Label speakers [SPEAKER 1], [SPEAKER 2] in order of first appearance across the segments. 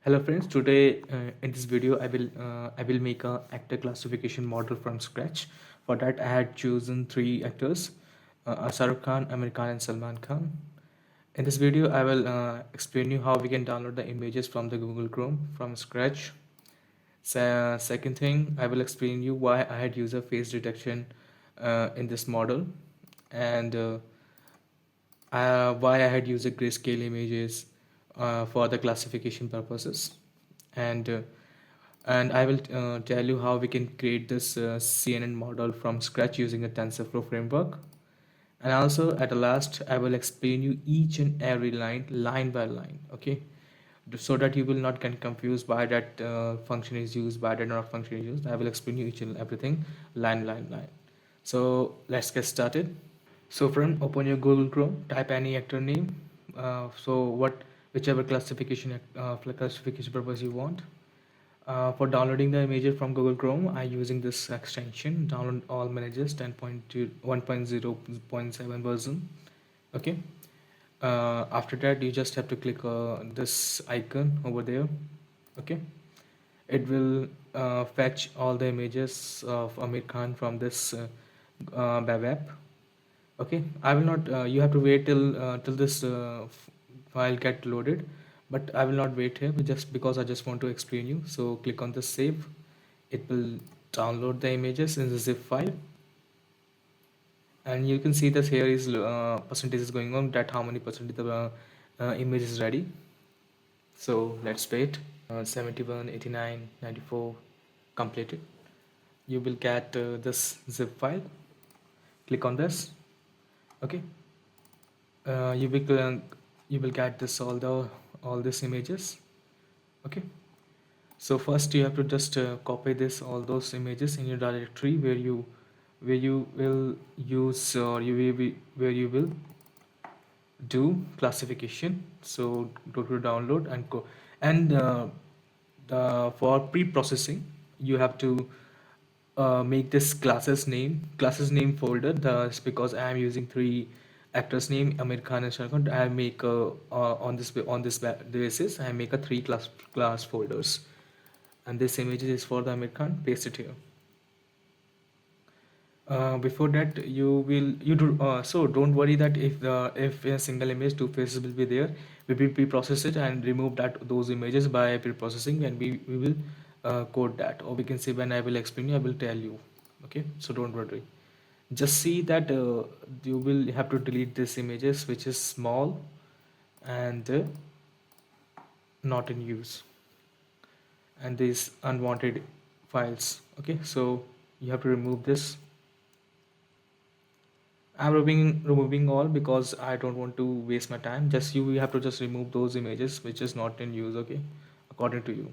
[SPEAKER 1] Hello friends, today in this video I will make a actor classification model from scratch. For that I had chosen three actors, Shahrukh Khan, Aamir Khan and Salman Khan. In this video I will explain you how we can download the images from the Google Chrome from scratch. Second thing, I will explain you why I had user face detection in this model, and why I had used grayscale images for the classification purposes, and uh, and I will tell you how we can create this CNN model from scratch using a TensorFlow framework. And also at the last, I will explain you each and every line by line, okay? So that you will not get confused why that function is used, why that not function is used. I will explain you each and everything line. So let's get started. So friend, open your Google Chrome, type any actor name. Whichever classification purpose you want. For downloading the images from Google Chrome, I'm using this extension, download all managers 10.2 1.0.7 version. Okay. After that, you just have to click this icon over there. Okay. It will fetch all the images of Aamir Khan from this web app. Okay, I will not. You have to wait till this file get loaded, but I will not wait here just because I just want to explain you. So click on the save. It will download the images in the zip file, and you can see that here is percentage is going on. That how many percent the image is ready. So let's wait. 71, 89, 94, completed. You will get this zip file. Click on this. Okay. uh, you will uh, you will get this all these images. Okay, so first you have to just copy this all those images in your directory where you will use or where you will do classification. So go to download and go, and for pre-processing you have to make this classes name folder. That's because I am using three actors name, Aamir Khan and Shahrukh Khan. I make on this basis I make a three class folders, and this image is for the Aamir Khan. Paste it here. Before that you will you do so don't worry that if a single image two faces will be there. We will pre-process it and remove those images by pre-processing, and we will code that, or we can say when I will explain you I will tell you. Okay, so don't worry, just see that you will have to delete these images which is small and not in use, and these unwanted files. Okay, so you have to remove this. I'm removing all because I don't want to waste my time. Just you have to just remove those images which is not in use. Okay, according to you.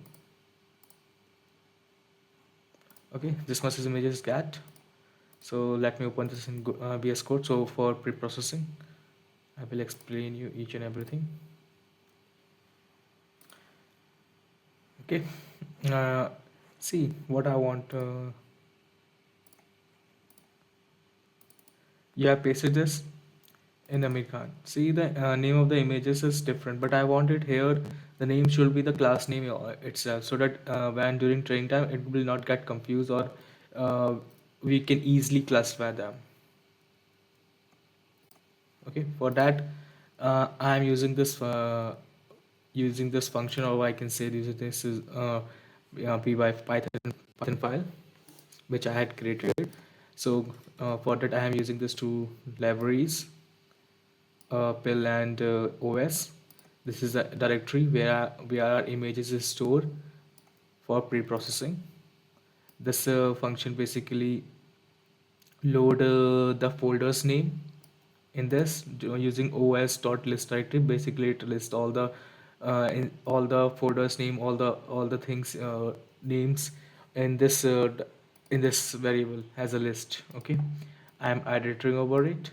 [SPEAKER 1] Okay, this much is images get. So let me open this in VS Code. So for pre-processing, I will explain you each and everything. Okay, uh, see what I want. You have pasted this in Aamir Khan. See, the name of the images is different, but I want it here. The name should be the class name itself, so that when during training time it will not get confused, or uh, we can easily classify them. Okay, for that I am using this function, or I can say this is py Python file which I had created. So for that I am using these two libraries, pill and os. This is a directory where our images is stored for pre-processing. This function basically load the folder's name in this using os.list directory. Basically it lists all the folders name, all the things names in this variable as a list. Okay, I am iterating over it.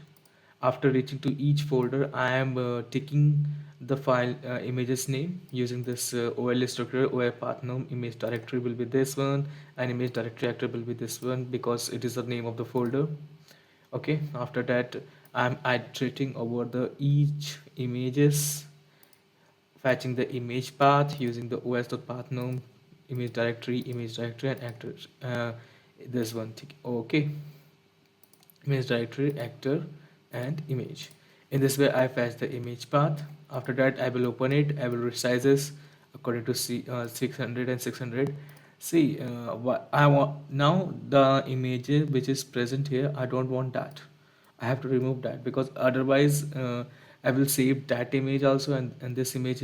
[SPEAKER 1] After reaching to each folder, I am taking the file images name using this OL structure. OL path name image directory will be this one, and image directory actor will be this one because it is the name of the folder. Okay, after that I'm iterating over the each images fetching the image path using the os.path node, image directory, and actors. This one, okay, image directory, actor, and image. In this way, I fetch the image path. After that, I will open it. I will resize this according to 600 and 600. See, what I want now, the image which is present here, I don't want that. I have to remove that because otherwise I will save that image also, and this image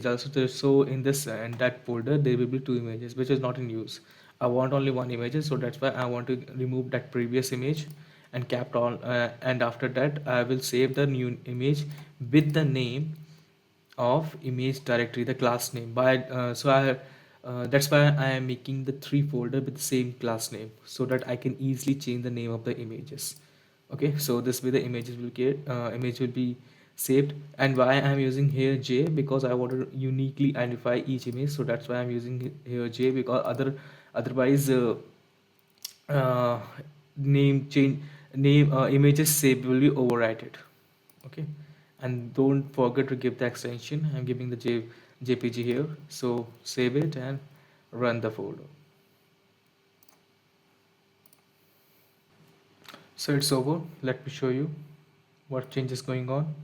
[SPEAKER 1] also. So in this and that folder there will be two images which is not in use. I want only one image, so that's why I want to remove that previous image and kept all, and after that I will save the new image with the name of image directory, the class name. By so I That's why I am making the three folder with the same class name so that I can easily change the name of the images. Okay, so this way the image will be saved. And why I'm using here J, because I want to uniquely identify each image, so that's why I'm using here J, because otherwise uh, name change name images saved will be overwritten. Okay, and don't forget to give the extension. I'm giving the jpg here, so save it and run the folder. So it's over. Let me show you what changes going on.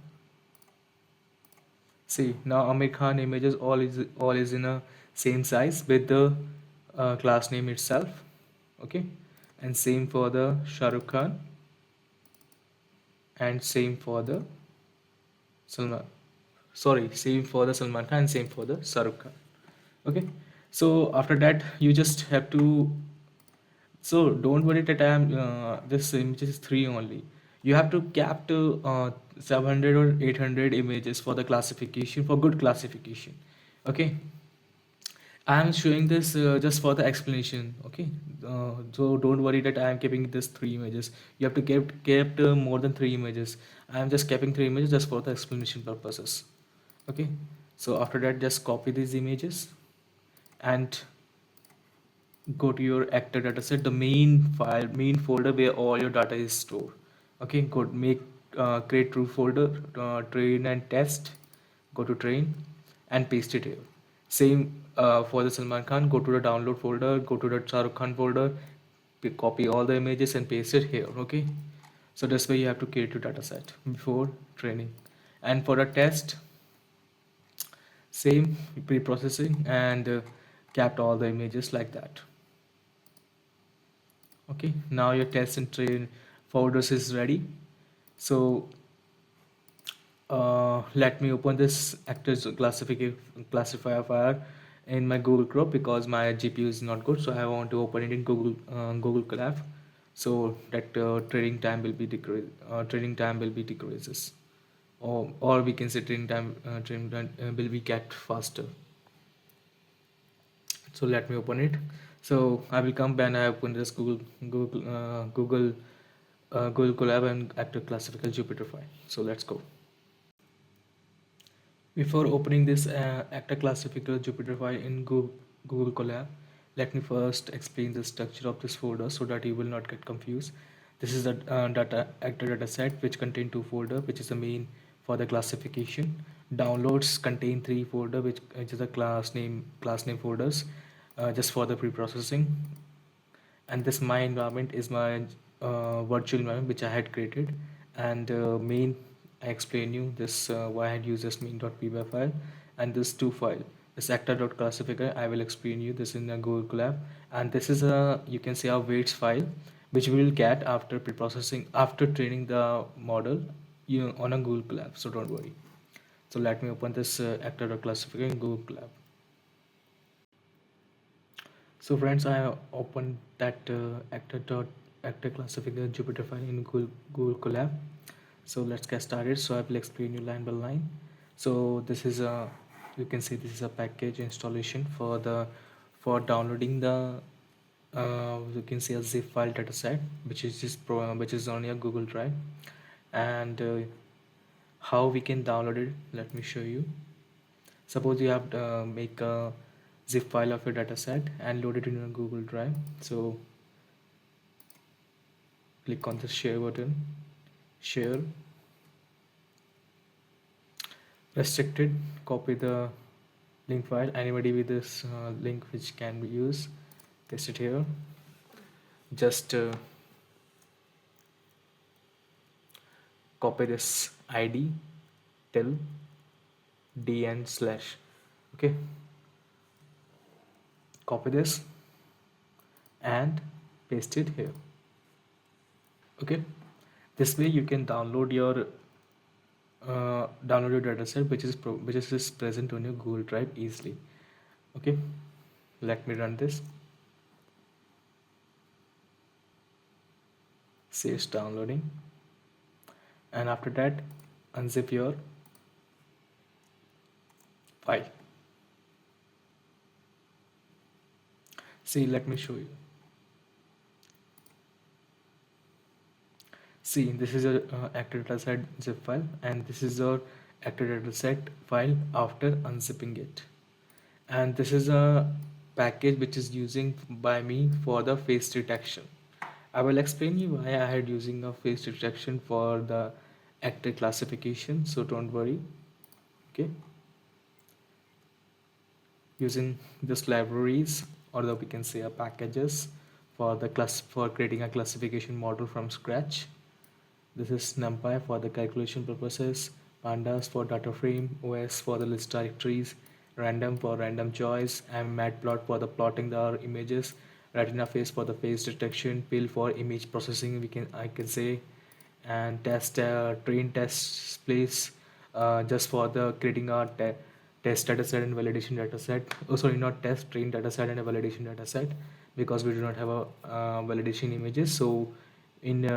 [SPEAKER 1] See, now Aamir Khan images all is in a same size with the class name itself. Okay, and same for the Shahrukh Khan, and same for the Salman. Sorry, same for the Salman Khan, and same for the Shahrukh Khan. Okay, so after that you just have to, so don't worry that I am this image is three only. You have to cap to 700 or 800 images for the classification, for good classification. Okay, I am showing this just for the explanation. Okay, so don't worry that I am keeping this three images. You have to kept more than three images. I am just keeping three images just for the explanation purposes. Okay, so after that just copy these images and go to your actor dataset, the main folder where all your data is stored. Okay, go make create true folder, train and test. Go to train and paste it here. Same for the Salman Khan. Go to the download folder. Go to the Shahrukh Khan folder. Copy all the images and paste it here. Okay. So this way you have to create your dataset before training. And for the test, same pre-processing and capped all the images like that. Okay, now your test and train folders is ready. So let me open this actors classifier file in my Google Chrome because my GPU is not good. So I want to open it in Google Colab, so that training time will be decreases, or we can say training time will be kept faster. So let me open it. So I will come when I open this Google Colab and actor classifier Jupyter file. So let's go. Before opening this actor classifier Jupyter file in Google Colab, let me first explain the structure of this folder so that you will not get confused. This is the actor data set which contain two folder, which is the main for the classification. Downloads contain three folder, which is the class name folders, just for the pre-processing. And this my environment is my virtual environment which I had created, and main, I explain you this why I had used this main.py file, and this two file, this actor.classifier, I will explain you this in a Google Colab. And this is a, you can say, a weights file which we will get after pre-processing, after training the model, on a Google Colab, so don't worry. So let me open this actor.classifier in Google Colab. So friends, I have opened that actor classifier Jupyter file in Google Colab. So let's get started. So I will explain you line by line. So this is a, you can see this is a package installation for downloading the you can see a zip file dataset which is on your Google Drive. And how we can download it, let me show you. Suppose you have to make a zip file of your dataset and load it in your Google Drive. So click on the share button, share, restricted, copy the link file. Anybody with this link which can be used, paste it here. Just copy this id till dn slash. Okay, copy this and paste it here. Okay, this way you can download your dataset which is present on your Google Drive easily. Okay, let me run this. See, it's downloading, and after that unzip your file. See, let me show you. See, this is your active dataset zip file, and this is your active dataset file after unzipping it. And this is a package which is using by me for the face detection. I will explain you why I had using a face detection for the actor classification, so don't worry. Okay, using this libraries, or the, we can say packages for the class for creating a classification model from scratch. This is NumPy for the calculation purposes, Pandas for data frame, OS for the list directories, Random for random choice, and Matplot for the plotting the images, RetinaFace for the face detection, Pill for image processing. I can say, and train test place just for the creating a test dataset and validation dataset. Oh, sorry, not test, train dataset and a validation dataset, because we do not have a validation images. So in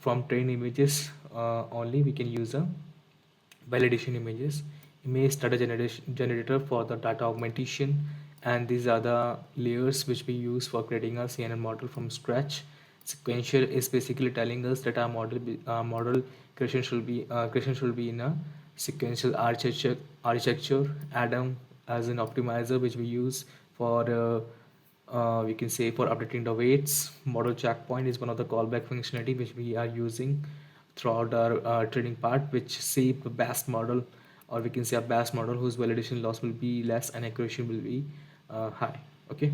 [SPEAKER 1] from train images only we can use a validation images, image data generation generator for the data augmentation, and these are the layers which we use for creating a CNN model from scratch. Sequential is basically telling us that our model creation should be in a sequential architecture. Adam as an optimizer which we use for we can say for updating the weights. Model checkpoint is one of the callback functionality which we are using throughout our training part, which shape a best model, or we can say a best model whose validation loss will be less and accuracy will be high. Okay,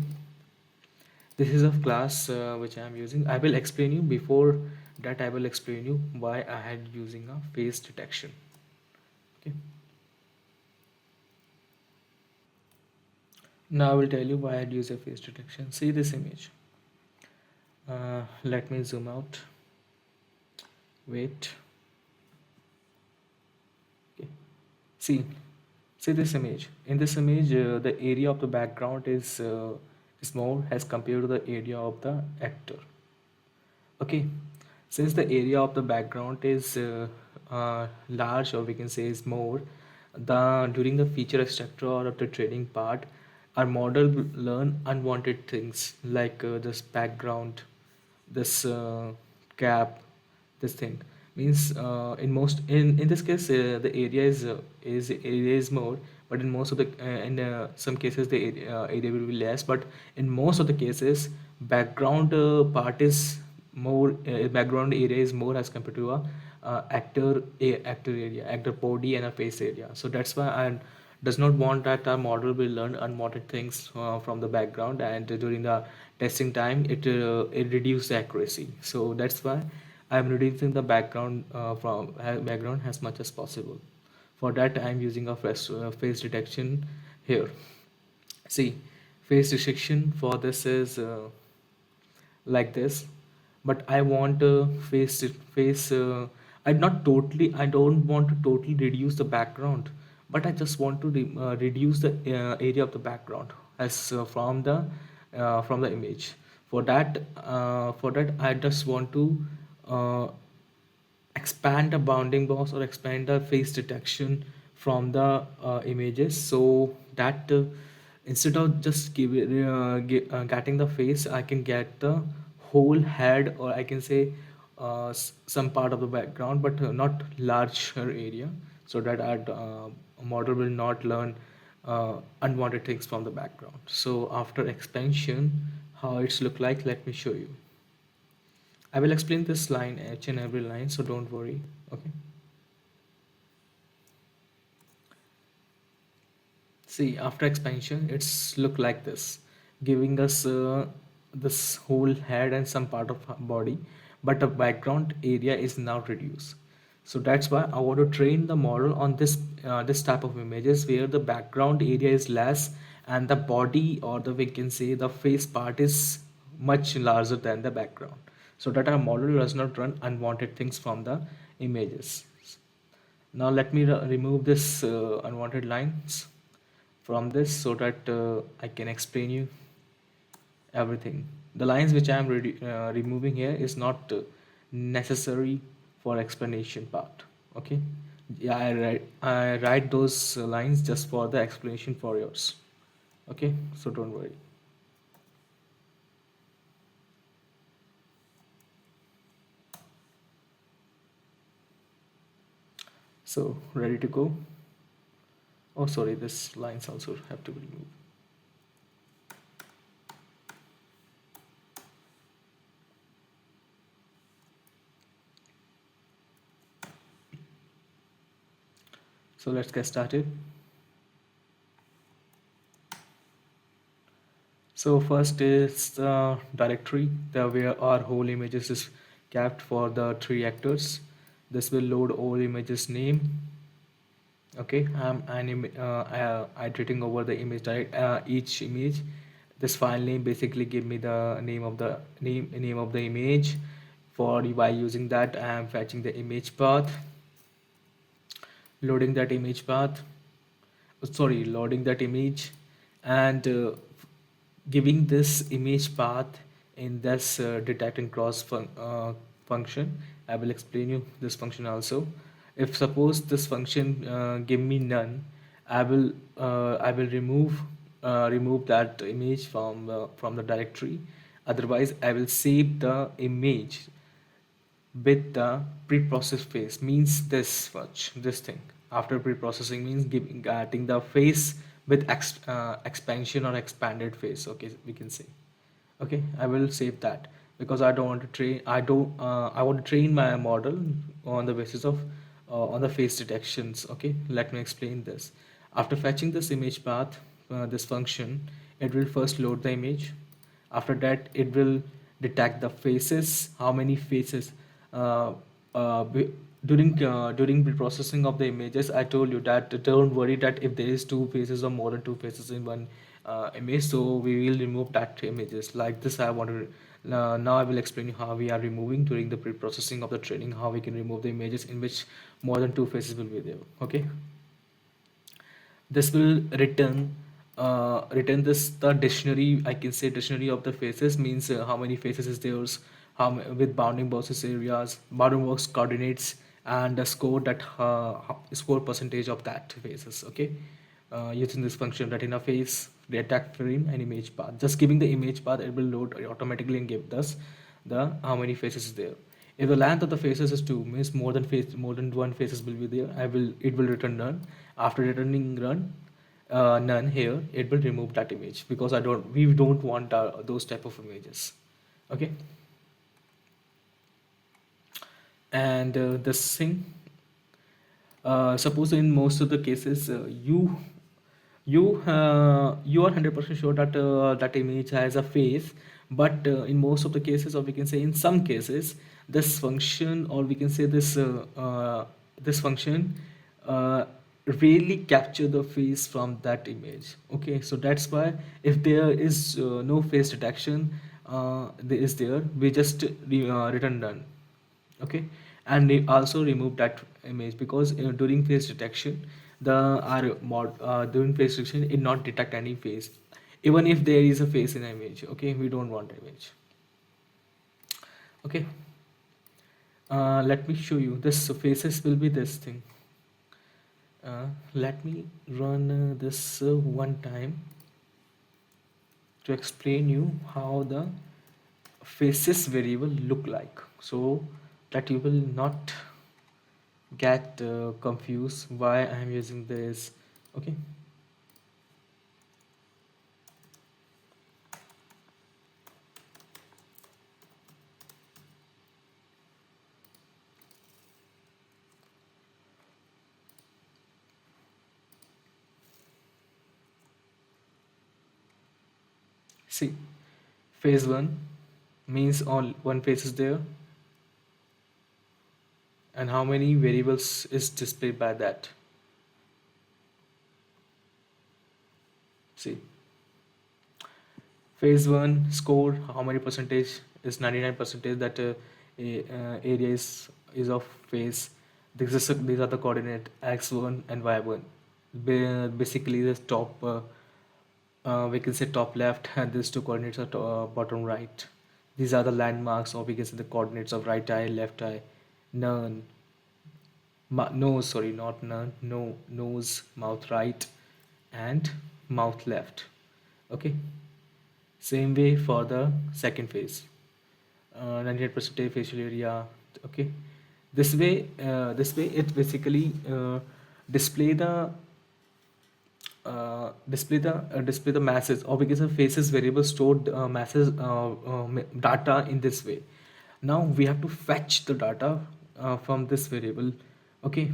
[SPEAKER 1] this is a class which I am using. I will explain you before that. I will explain you why I had using a face detection. Okay, now I will tell you why I had used a face detection. See this image. Let me zoom out. Wait. Okay. See, see this image. In this image, the area of the background is more as compared to the area of the actor. Okay, since the area of the background is large, or we can say is more, the during the feature extractor or of the training part, our model will learn unwanted things like this background, this cap, this thing. Means in this case the area is more, but in most of the in some cases the area will be less, but in most of the cases background part is more, background area is more as compared to a actor area, actor body and a face area. So that's why I does not want that our model will learn unwanted things from the background, and during the testing time it reduce the accuracy. So that's why I'm reducing the background from background as much as possible. For that I'm using a face detection here. See, face detection for this is like this, but I want face I don't want to totally reduce the background, but I just want to reduce the area of the background as from the image. For that I just want to uh, expand the bounding box or expand the face detection from the images, so that instead of just getting the face, I can get the whole head, or I can say some part of the background, but not larger area, so that our model will not learn unwanted things from the background. So after expansion, how it's look like, let me show you. I will explain this line, each and every line, so don't worry. Okay. See, after expansion, it's look like this, giving us this whole head and some part of our body, but the background area is now reduced. So that's why I want to train the model on this type of images where the background area is less and the body, or the we can say the face part, is much larger than the background, so that our model does not run unwanted things from the images. Now let me remove this unwanted lines from this so that I can explain you everything. The lines which I am removing here is not necessary for explanation part. Okay, yeah, I write those lines just for the explanation for yours. Okay, so don't worry. So ready to go. Oh, sorry, this lines also have to be removed. So let's get started. So first is the directory where our whole images is kept for the three actors. This will load all images name. Okay, iterating over the image each image. This file name basically give me the name of the image. By using that, I am fetching the image path, loading that image path. Sorry, loading that image, and giving this image path in this detect and cross function. I will explain you this function also. If suppose this function give me none, I will remove that image from the directory. Otherwise, I will save the image with the pre-process phase. Means this thing after pre-processing means getting the phase with expansion or expanded phase. Okay, we can say. Okay, I will save that because I don't want to train. I want to train my model on the basis of on the face detections. Okay, let me explain this. After fetching this image path, this function, it will first load the image. After that, it will detect the faces, how many faces. uh, uh, be- during pre-processing of the images, I told you that don't worry that if there is two faces or more than two faces in one image, so we will remove that images like this. I want to now I will explain you how we are removing during the pre-processing of the training, how we can remove the images in which more than two faces will be there. Okay, this will return this the dictionary. I can say dictionary of the faces means how many faces is theirs, with bounding boxes areas, bounding box coordinates, and the score score percentage of that faces. Okay, using this function RetinaFace, the attack frame, and image path. Just giving the image path, it will load automatically and give us the how many faces is there. If the length of the faces is 2, means more than one faces will be there, it will return none. After returning none here, it will remove that image because we don't want those type of images. Okay, and this thing, suppose in most of the cases, you are 100% sure that that image has a face, but in most of the cases, or we can say in some cases, this function, or we can say this function uh, really capture the face from that image. Okay, so that's why if there is no face detection, we just return none. Okay, and they also remove that image because during face detection, during face detection it not detect any face, even if there is a face in image. Okay, we don't want image. Okay, let me show you this faces will be this thing. Let me run this one time to explain you how the faces variable look like, so that you will not get confused why I am using this. Okay, See, phase 1 means all one face is there, and how many variables is displayed by that. See, phase 1 score, how many percentage is 99 percentage that area is of phase. These are the coordinate x1 and y1. Basically the top we can say top left, and these two coordinates are bottom right. These are the landmarks, or we can say the coordinates of right eye, left eye, none, nose, sorry, not none, no, nose, mouth right, and mouth left. Okay. Same way for the second phase. 98% facial area. Okay. This way it basically display the display the masses, or because of faces variable stored masses data in this way. Now we have to fetch the data from this variable. Okay.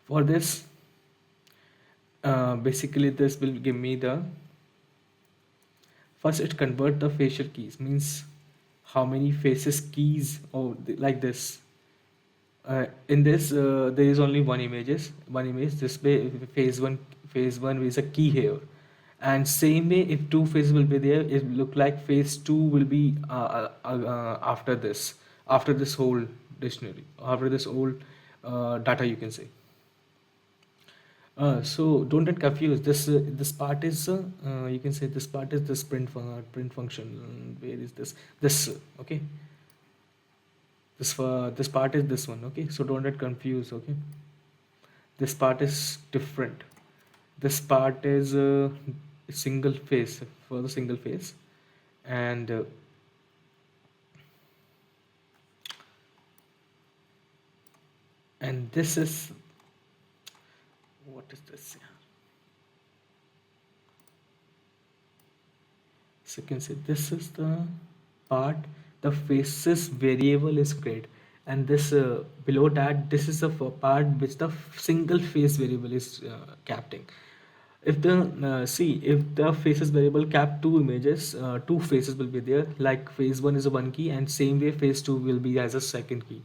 [SPEAKER 1] For this, basically this will give me the first it convert the facial keys, means how many faces keys, or like this. In this there is only one image. This way phase one is a key here, and same way if two phases will be there, it look like phase two will be after this whole dictionary, after this whole data, you can say. So don't get confused. This part is you can say this part is this print function. Where is this? This okay. This part is this one. Okay. So don't get confused. Okay. This part is different. This part is single phase, for the single phase, and this is, what is this? So you can say this is the part, the faces variable is created, and this below that, this is the part which the single face variable is capturing. If the see, if the faces variable cap two images, two faces will be there, like phase one is a one key, and same way phase two will be as a second key.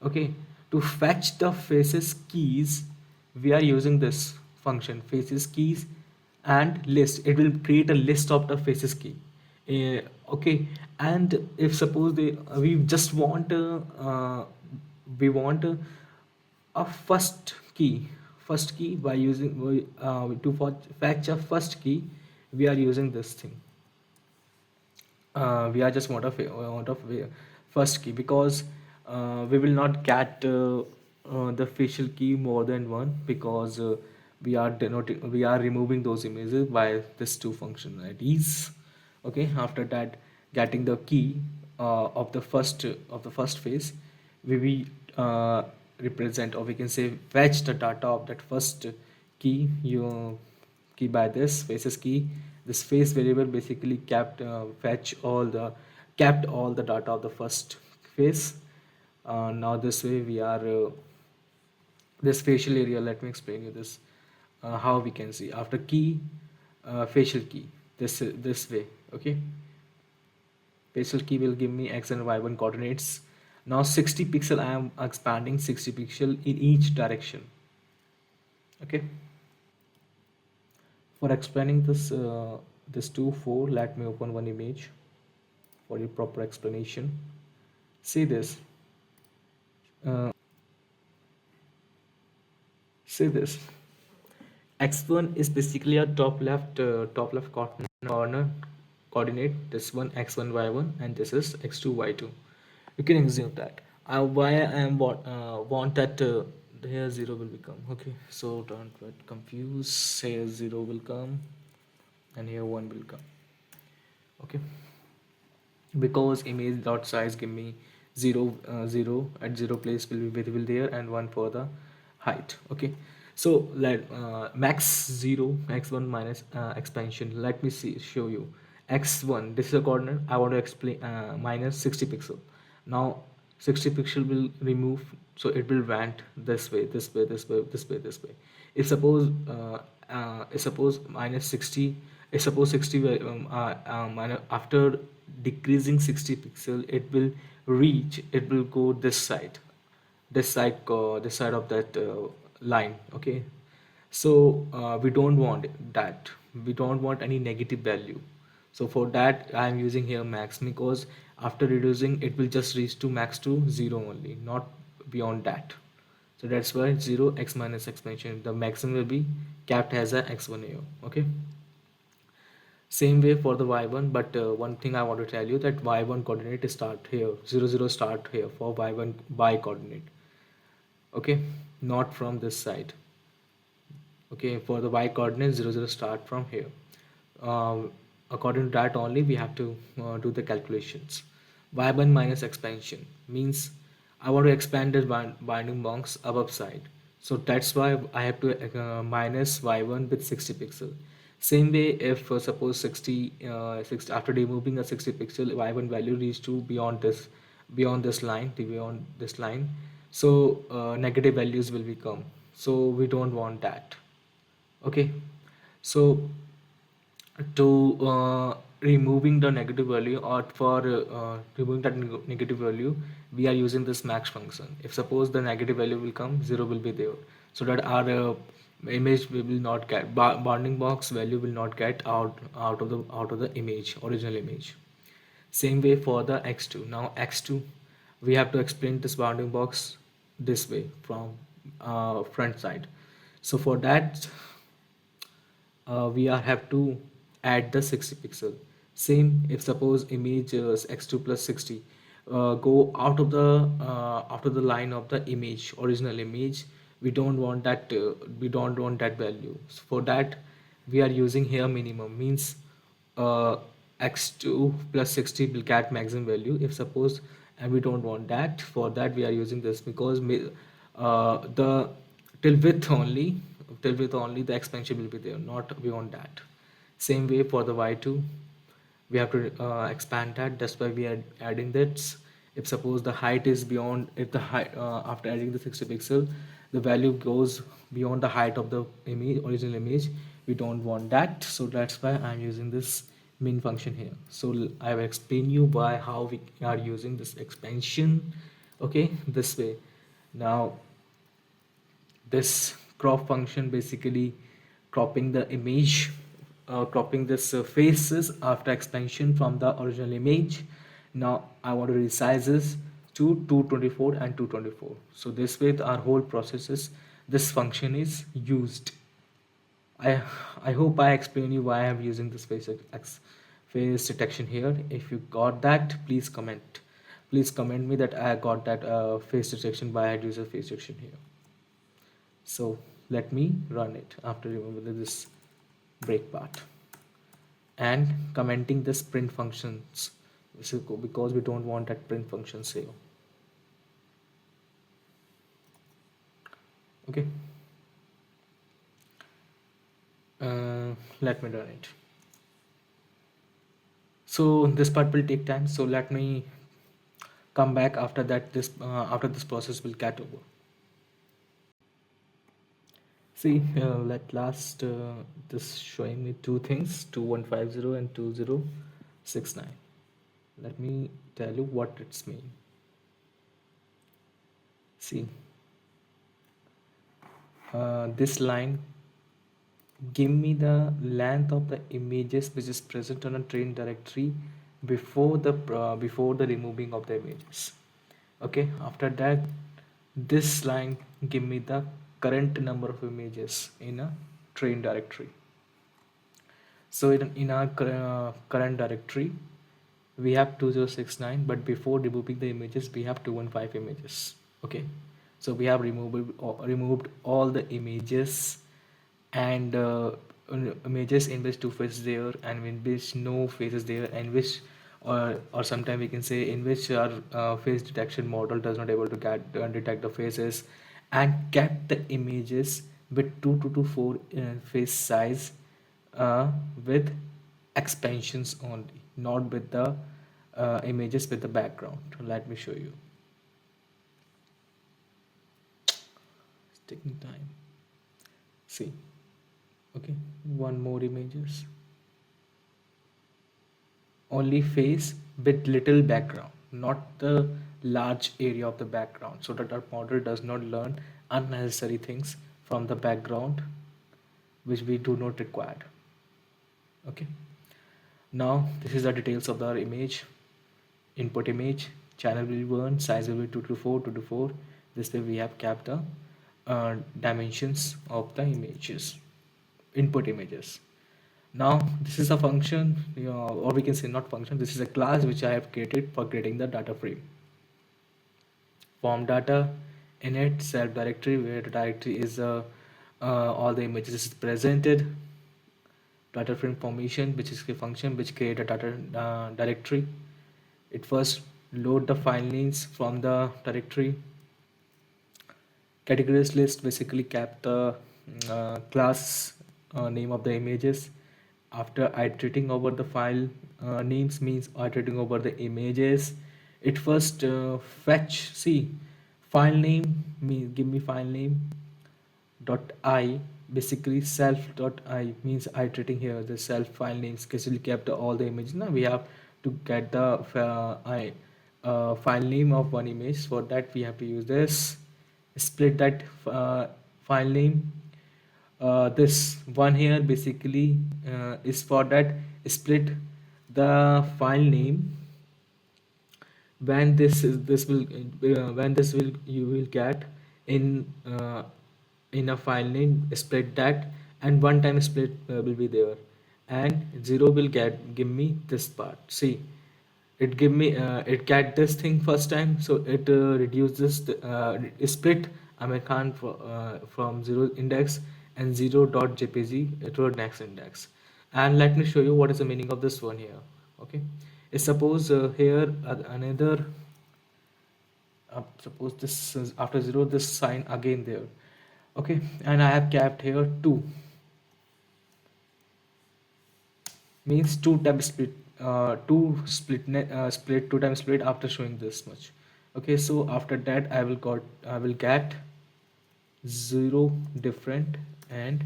[SPEAKER 1] Okay. To fetch the faces keys, we are using this function faces keys and list. It will create a list of the faces key. Okay. And if suppose we just want we want a first key by using fetch a first key, we are using this thing. We are just want of first key, because we will not get the facial key more than one, because we are removing those images by this two functionalities. Okay. After that, getting the key of the first phase, we will represent, or we can say fetch the data of that first key, key by this faces key. This face variable basically kept all the data of the first phase. Now this way we are this facial area, let me explain you this, how we can see after key, facial key, this way. Okay. Facial key will give me x and y1 coordinates. Now 60 pixel, I am expanding 60 pixel in each direction. Okay. For explaining this 2 4, let me open one image for your proper explanation. See this. See this. X1 is basically a top left corner coordinate. This one x1 y1, and this is x2 y2. You can assume that. Why I am want that here 0 will become. Okay, so don't get confused. Here 0 will come, and here 1 will come. Okay, because image dot size give me 0 at 0 place will be variable there, and 1 for the height. Okay. So let max 0 x1 minus expansion. Let me show you x1. This is a coordinate. I want to explain minus 60 pixel. Now 60 pixel will remove, so it will went this way, this way, this way, this way, this way. If suppose minus 60 if suppose 60 and after decreasing 60 pixel, it will go this side of that line. Okay, so we don't want that. We don't want any negative value. So for that I am using here max, because after reducing it will just reach to max to 0 only, not beyond that. So that's why 0 x minus expansion, the maximum will be capped as a x1 AO. Okay, same way for the y1, but one thing I want to tell you that y1 coordinate start here, 0 0 start here for y1 y coordinate. Okay, not from this side. Okay, for the y coordinate, 0 0 start from here. uh, According to that only we have to do the calculations. Y1 minus expansion means I want to expand this binding box above side, so that's why I have to minus y1 with 60 pixel. Same way, if suppose 60 after removing a 60 pixel, y1 value reach to beyond this line, beyond this line, so negative values will become, so we don't want that. Okay, so to removing the negative value, or for removing that negative value, we are using this max function. If suppose the negative value will come, 0 will be there, so that our image we will not get, bounding box value will not get out of the image, original image. Same way for the x2. Now x2, we have to explain this bounding box this way from front side. So for that we are have to add the 60 pixel. Same if suppose image x2 plus 60 go out of the line of the image, original image, we don't want that value. So for that we are using here minimum, means uh, x2 plus 60 will get maximum value if suppose, and we don't want that. For that we are using this, because the till width only the expansion will be there, not beyond that. Same way for the y2, we have to expand that. That's why we are adding that. If suppose the height is beyond, if the height after adding the 60 pixel, the value goes beyond the height of the image, original image, we don't want that. So that's why I'm using this min function here. So I will explain you why, how we are using this expansion. Okay, this way. Now this crop function basically cropping the image, cropping the surfaces after expansion from the original image. Now I want to resize this to 224 and 224. So this way our whole process is, this function is used. I I hope I explain you why I'm using this face detection here. If you got that, please comment. Please comment me that I got that face detection, why I use a face detection here. So let me run it after removing this break part and commenting this print functions, because we don't want that print function here. Okay, let me run it. So this part will take time, so let me come back after that. This after this process will get over. See, at last this showing me two things, 2150 and 2069. Let me tell you what it's mean. See, this line give me the length of the images which is present on a train directory before the removing of the images. Okay, after that this line give me the current number of images in a train directory. So in our current directory we have 2069, but before removing the images we have 215 images. Okay, so we have removed all the images, and images in which two faces there and in which no faces there, and which or sometimes we can say in which our face detection model does not able to detect the faces, and kept the images with 2 to 4 face size, with expansions only, not with the images with the background. Let me show you. It's taking time. See, okay, one more images. only face with little background, not the large area of the background, so that our model does not learn unnecessary things from the background which we do not require. Okay, now this is the details of our image. Input image, channel will be 1, size will be 2 to 4, 2 to 4. This way we have kept the dimensions of the images, input images. Now this is a function, or we can say not function, this is a class which I have created for creating the data frame. Form data, init, self directory, where the directory is all the images is presented. Data frame formation, which is a function which create a data directory. It first load the file names from the directory. Categories list basically cap the class name of the images. After iterating over the file names, means iterating over the images, it first fetch, see, file name, give me file name dot I, basically self dot I means iterating here the self file names basically kept all the images. Now we have to get the file name of one image. For that we have to use this split that file name. This one here basically is for that split the file name. When this will when this will you will get in a file name, split that, and one time split will be there, and 0 will give me this part. See, it give me it get this thing first time, so it reduces the split Aamir Khan from 0 index and 0.jpg to the next index. And let me show you what is the meaning of this one here. Okay, suppose here another suppose this is after 0 this sign again there. Okay, and I have kept here 2, means 2 times split, split 2 times split after showing this much. Okay, so after that I will get 0 different and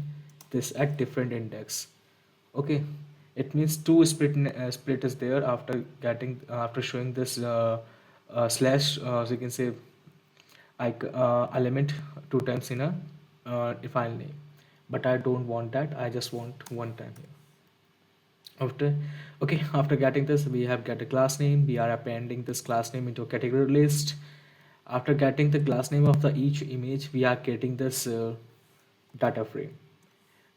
[SPEAKER 1] this at different index. Okay, it means 2 split is there after getting after showing this slash, so you can say element 2 times in a file name, but I don't want that, I just want one time here. After, okay, after getting this we have get a class name. We are appending this class name into a category list. After getting the class name of the each image, we are getting this data frame.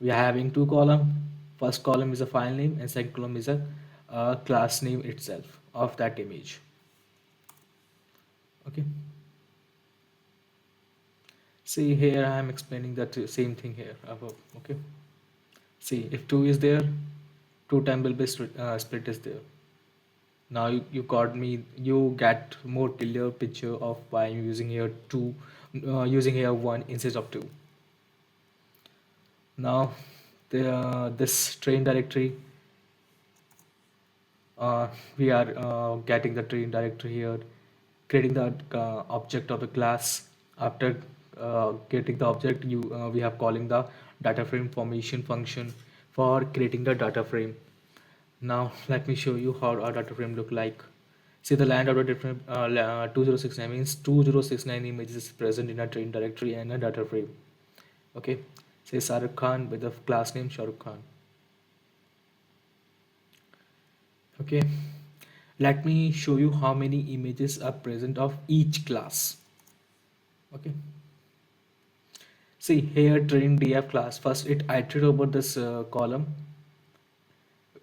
[SPEAKER 1] We are having 2 column. First column is a file name and second column is a class name itself of that image. Okay, see here I am explaining that same thing here above. Okay, see, if 2 is there, 2 time will be split is there. Now you got me, you get more clear picture of why I'm using here 2, using here 1 instead of 2. Now this train directory, we are getting the train directory here, creating the object of the class. After getting the object, we have calling the data frame formation function for creating the data frame. Now let me show you how our data frame look like. See, the land of the different 2069 means 2069 images is present in a train directory and a data frame. Okay, say Shahrukh Khan with the class name Shahrukh Khan. Okay, let me show you how many images are present of each class. Okay, see here train df class, first it iterates over this column.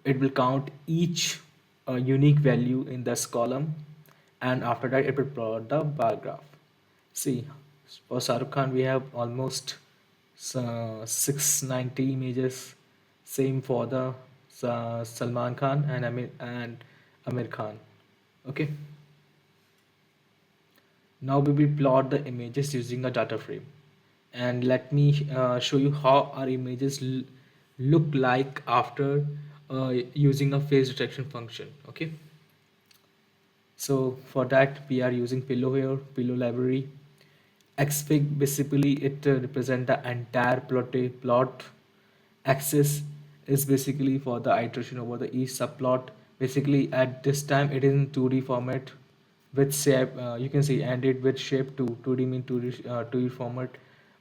[SPEAKER 1] It will count each unique value in this column, and after that it will plot the bar graph. See, for Shahrukh Khan we have almost 690 images. Same for the Salman Khan and Aamir Khan. Okay, now we will plot the images using a data frame, and let me show you how our images look like after using a face detection function. Okay, so for that we are using pillow here, pillow library. Xfig basically it represent the entire plot. Axis is basically for the iteration over the each subplot, Basically at this time it is in 2D format with shape, you can see, and it with shape 2. 2D mean 2D format.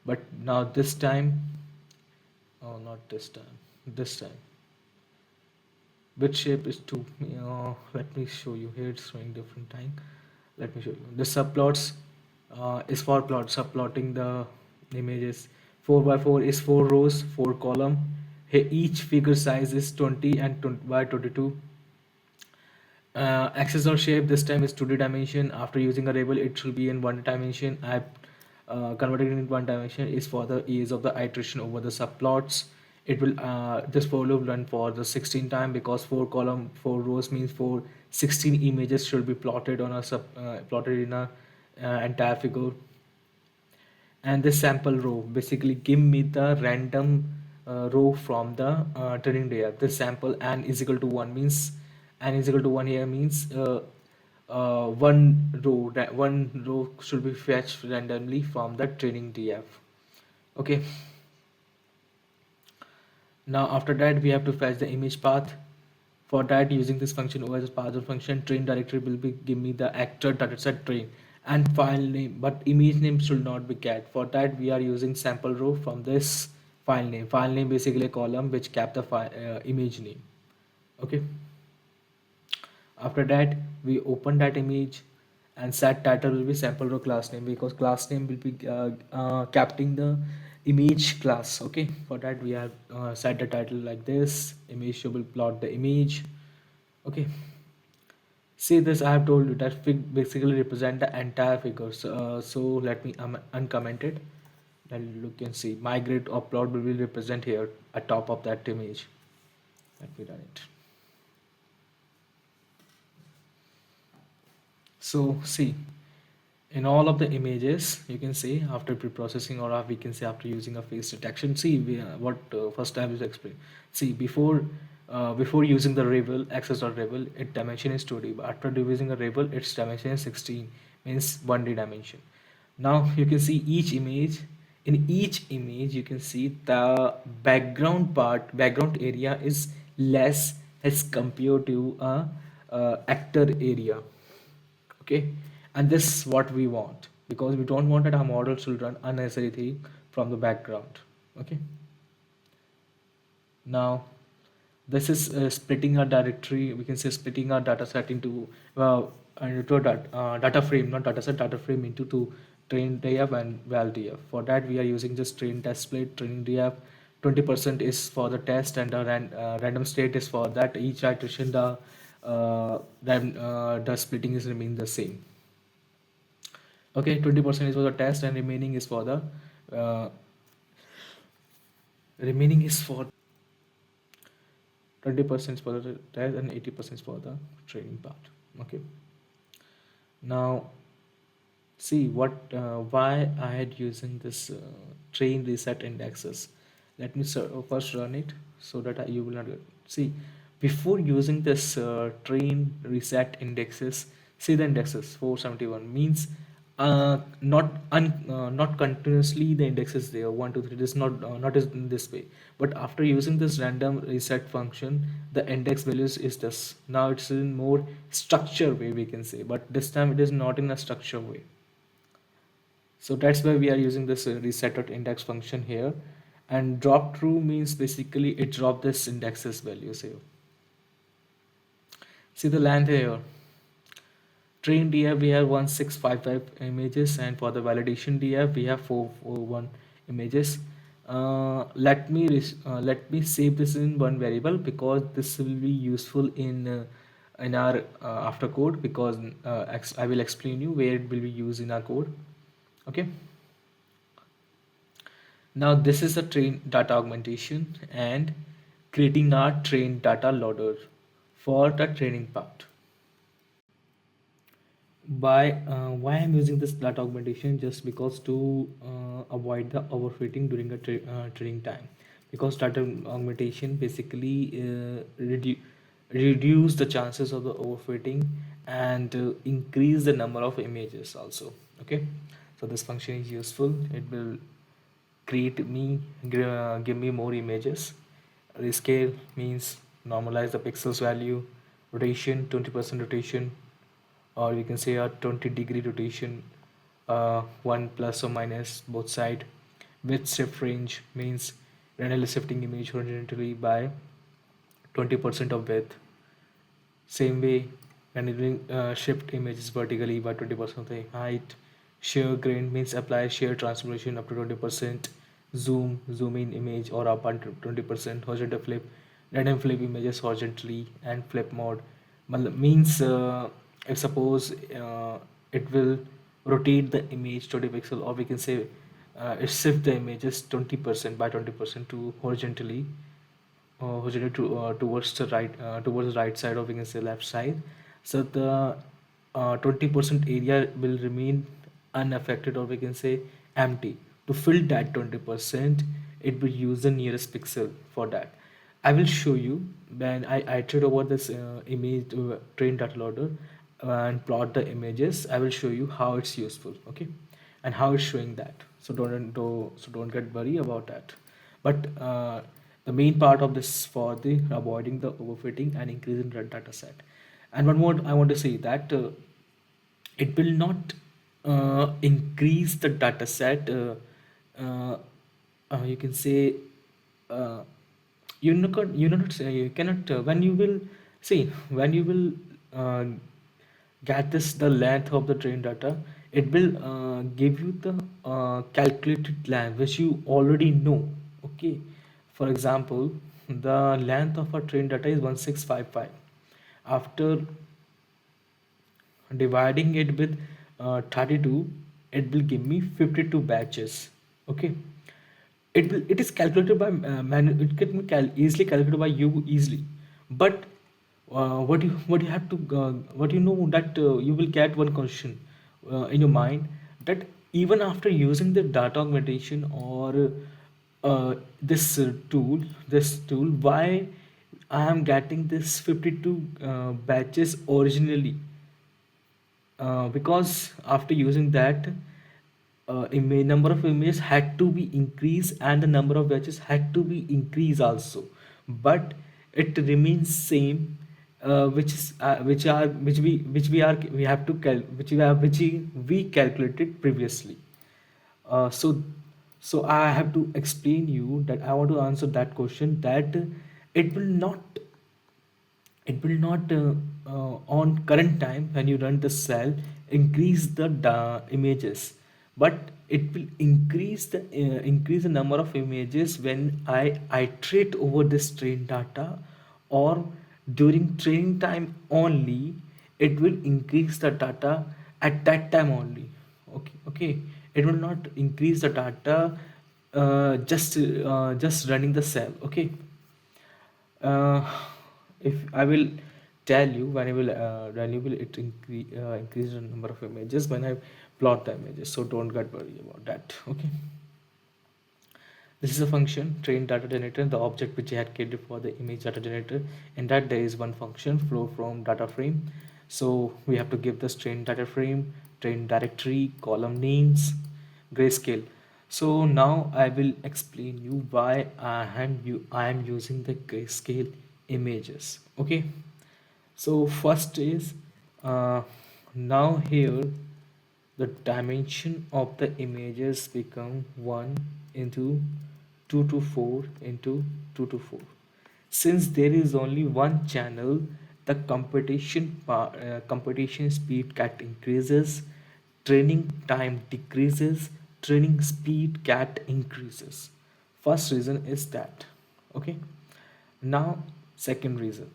[SPEAKER 1] But now this time, oh, not this time, this time with shape is 2. Let me show you here, it's showing different time. Let me show you the subplots. Is for subplotting the images. 4 by 4 is 4 rows, 4 column. Here each figure size is 20 and 20 by 22. Axis or shape this time is 2D dimension. After using a label, it should be in 1 dimension. I converted it in 1 dimension is for the ease of the iteration over the subplots. It will this for loop run for the 16 time, because 4 column 4 rows means 16 images should be plotted on a plotted in a entire figure. And this sample row basically give me the random row from the training data. This sample n is equal to 1 means n is equal to 1 here means one row should be fetched randomly from the training df. Okay, now after that we have to fetch the image path. For that, using this function OS parser function, train directory will be give me the actor dataset train and file name, but image name should not be get. For that, we are using sample row from this file name. File name basically a column which cap the file, image name. Okay. After that, we open that image and set title will be sample row class name, because class name will be capturing the image class. Okay, for that we have set the title like this. Image should will plot the image. Okay, see this, I have told you that fig basically represent the entire figure. So let me uncomment it. Then you can see migrate or plot will be represent here at top of that image. Let me run it. So see, in all of the images, you can see after pre-processing, or we can say after using a face detection. See what first time is explained. See before using the label access or label, its dimension is 2D, but after using a label, its dimension is 16, means 1D dimension. Now you can see each image. In each image, you can see the background area is less as compared to a actor area. Okay, and this is what we want, because we don't want that our model should run unnecessary thing from the background. Okay, now this is splitting our directory, we can say splitting our data set into into a data frame, not data set, data frame into two: train df and val df. For that we are using just train test split. Training df 20% is for the test, and the random state is for that each iteration the splitting is remain the same. Okay, 20% is for the test and remaining is for the uh, remaining is for 20% for the test and 80% for the training part. Okay, now see what why I had using this train reset indexes. Let me first run it so that you will not see before using this train reset indexes. See the indexes 471 means not continuously the index is there 1 2 3. This is not is in this way, but after using this random reset function, the index values is this. Now it's in more structure way, we can say, but this time it is not in a structure way. So that's why we are using this reset index function here. And drop true means basically it drop this indexes values here. See the length here. Train DF we have 1655 images, and for the validation DF we have 441 images. Let me save this in one variable, because this will be useful in our after code, because I will explain you where it will be used in our code. Okay, now this is the train data augmentation and creating our train data loader for the training part. Why I'm using this data augmentation, just because to avoid the overfitting during the training time, because data augmentation basically reduce the chances of the overfitting and increase the number of images also. Okay, so this function is useful. It will give me more images. Rescale means normalize the pixels value. rotation, 20% rotation, or we can say a 20-degree rotation, one plus or minus both side. Width shift range means randomly shifting image horizontally by 20% of width. Same way, when you shift images vertically by 20% of the height. Shear grain means apply shear transformation up to 20%. Zoom in image or up until 20%. Horizontal flip, random flip images horizontally, and flip mode. Means if suppose it will rotate the image 20 pixel, or we can say it shift the images 20% by 20% to horizontally, towards the right side, or we can say left side. So the 20% area will remain unaffected, or we can say empty. To fill that 20%, it will use the nearest pixel for that. I will show you when I iterate over this image train data loader and plot the images. I will show you how it's useful, okay, and how it's showing that. So don't get worried about that. But the main part of this for the avoiding the overfitting and increasing the data set. And one more I want to say that it will not increase the data set. Uh, you can say uh, you cannot when you will see when you will get this the length of the train data, it will give you the calculated length which you already know, okay. For example, the length of a train data is 1655. After dividing it with 32, it will give me 52 batches, okay. It is calculated by it can be easily calculated by you easily. But what you have to what you know that you will get one question in your mind, that even after using the data augmentation or this tool, why I am getting this 52 batches originally. Because after using that, image number of images had to be increased and the number of batches had to be increased also, but it remains same, which we have to we calculated previously. So I have to explain you that I want to answer that question, that it will not on current time when you run the cell increase the images, but it will increase the number of images when I iterate over this train data, or during training time only. It will increase the data at that time only, okay. It will not increase the data just running the cell, okay. uh, if I will tell you when you will increase the number of images when I plot the images, so don't get worried about that, okay. This is a function train data generator, the object which I had created for the image data generator. In that there is one function flow from data frame. So we have to give this train data frame, train directory, column names, grayscale. So now I will explain you why I am using the grayscale images. Okay. So first is uh, now here the dimension of the images become 1 into 2 to 4 into 2 to 4. Since there is only one channel, the computation speed get increases, training time decreases, training speed get increases. First reason is that, okay. Now second reason,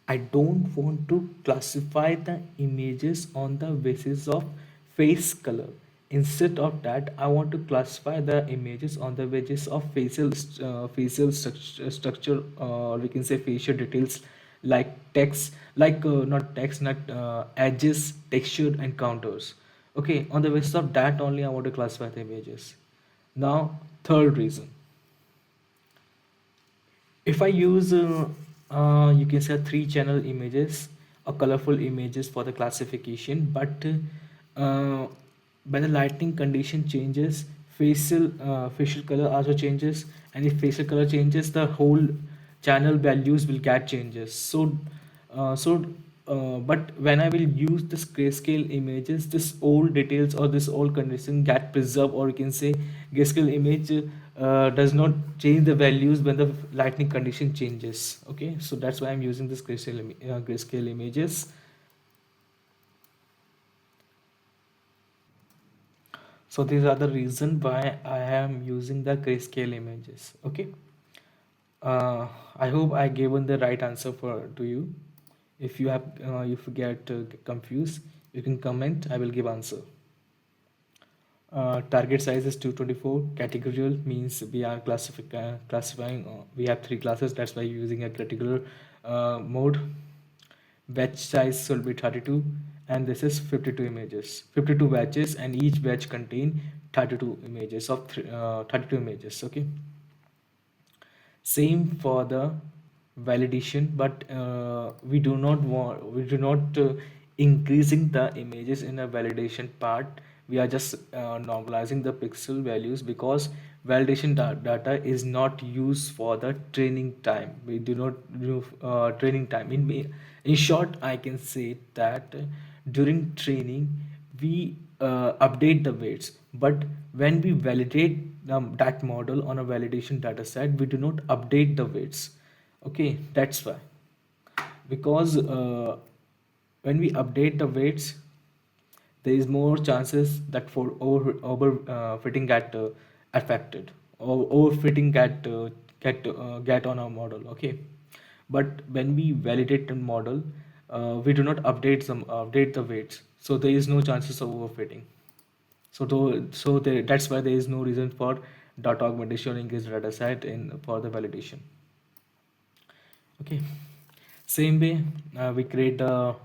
[SPEAKER 1] I don't want to classify the images on the basis of face color. Instead of that, I want to classify the images on the basis of facial structure, or we can say facial details, like text, like not text, not edges, texture, and counters. Okay, on the basis of that only, I want to classify the images. Now, third reason, if I use you can say three channel images or colorful images for the classification, but when the lighting condition changes, facial color also changes, and if facial color changes, the whole channel values will get changes. But when I will use this grayscale images, this old details or this old condition get preserved, or you can say grayscale image does not change the values when the lightning condition changes. Okay, so that's why I'm using this grayscale images. So these are the reason why I am using the grayscale images. Okay. I hope I given the right answer for to you. If you get confused, you can comment. I will give answer. Target size is 224. Categorical means we are classifying. We have three classes. That's why using a categorical mode. Batch size will be 32, and this is 52 images. 52 batches, and each batch contain 32 images of 32 images. Okay. Same for the validation, but we do not increasing the images in a validation part. We are just normalizing the pixel values, because validation data is not used for the training time. We do not do training time. In short, I can say that during training we update the weights, but when we validate that model on a validation data set, we do not update the weights. Okay, that's why. Because when we update the weights, there is more chances that for overfitting get affected, or overfitting get on our model. Okay, but when we validate the model, we do not update the weights, so there is no chances of overfitting. That's why there is no reason for data augmentation in this data set in for the validation. Okay, same way, we create the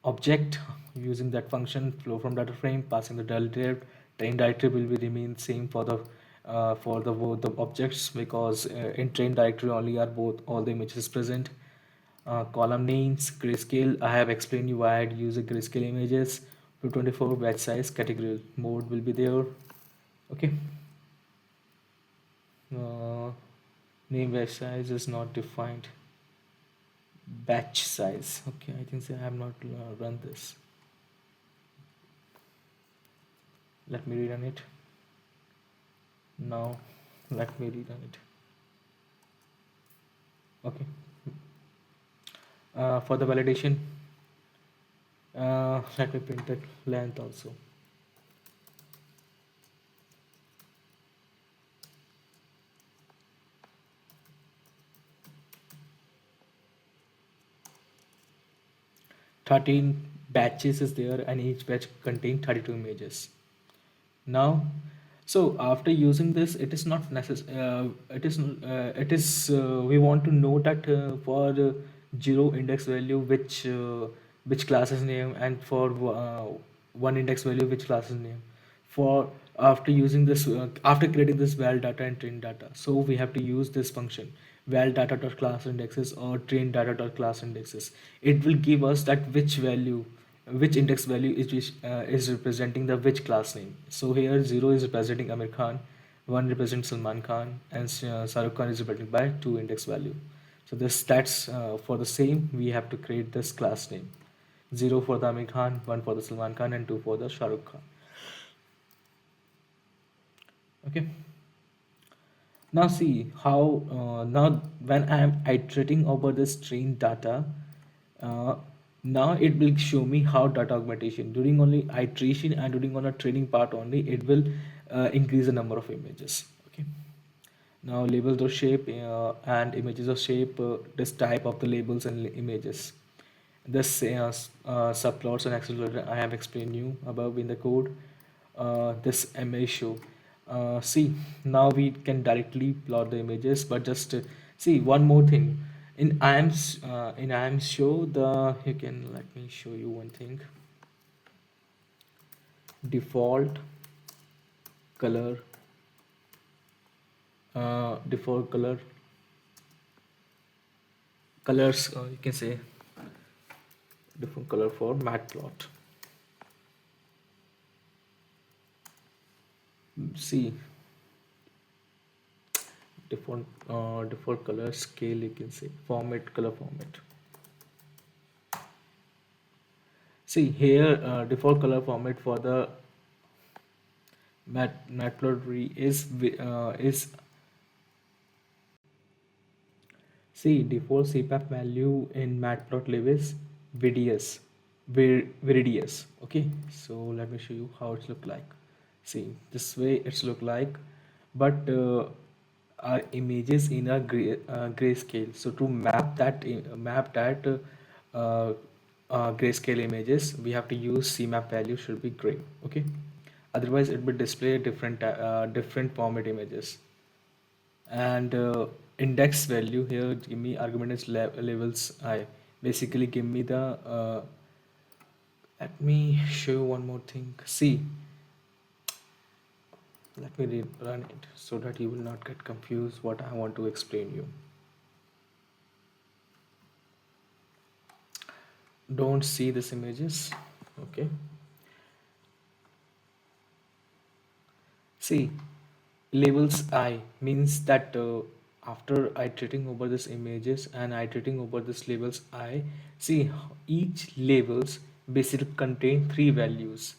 [SPEAKER 1] object using that function flow from data frame, passing the directive. Train directory will be remain same for the both the objects, because in train directory only are both all the images present. Column names, grayscale. I have explained you why I'd use a grayscale images. 224 batch size, category mode will be there. Okay. Uh, Name batch size is not defined. Batch size. Okay, I think so. I have not run this. Let me rerun it. Now, let me rerun it. Okay. For the validation, let me print the length also. Thirteen batches is there, and each batch contain 32 images. Now, so after using this, it is not necessary. We want to know that for zero index value, which class is name, and for one index value, which class is name. For after using this, after creating this val data and train data, so we have to use this function val data dot class indexes or train data dot class indexes. It will give us that which index value is representing the which class name. So here 0 is representing Aamir Khan, 1 represents Salman Khan, and Shahrukh Khan is represented by 2 index value. So that's for the same, we have to create this class name. 0 for the Aamir Khan, 1 for the Salman Khan, and 2 for the Shahrukh Khan. Okay. Now see how now when I am iterating over this trained data, uh, now it will show me how data augmentation during only iteration and during on a training part only, it will increase the number of images. Okay. Now labels of shape and images of shape, this type of the labels and images. This subplots and accelerator I have explained you above in the code. This image show. See, now we can directly plot the images, but just see one more thing. In IAM show the you can let me show you one thing. Default color, default colors. You can say different color for matplot. See, default color scale, you can say format, color format. See here, default color format for the matplotlib is see default CPAP value in matplotlib is VDS, Viridius. Okay, so let me show you how it's look like. See this way it's look like, but our images in a grayscale. So to map that grayscale images, we have to use CMap value should be gray. Okay, otherwise it will display different format images. And index value here, give me argument is levels I. Basically give me the let me show you one more thing. See, let me run it so that you will not get confused what I want to explain you. Don't see these images. Okay, see, labels I means that after iterating over these images and iterating over this labels I, see each labels basically contain three values: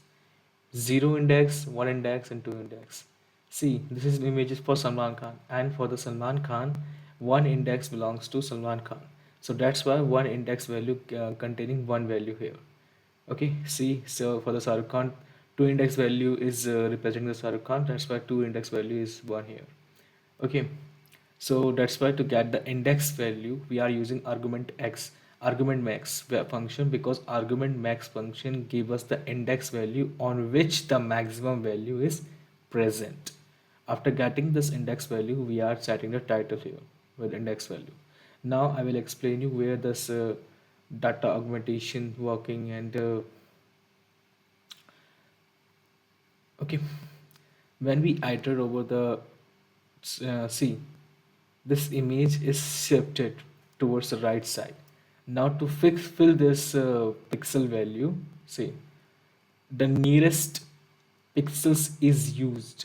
[SPEAKER 1] 0 index, 1 index, and 2 index. See, this is images for Salman Khan, and for the Salman Khan, 1 index belongs to Salman Khan. So that's why 1 index value containing 1 value here. Okay, see, so for the Shahrukh Khan, 2 index value is representing the Shahrukh Khan, that's why 2 index value is 1 here. Okay, so that's why to get the index value, we are using argument max function, because argument max function give us the index value on which the maximum value is present. After getting this index value, we are setting the title here with index value. Now I will explain you where this data augmentation working and okay, when we iterate over the see, this image is shifted towards the right side. Now to fill this pixel value, see, the nearest pixels is used,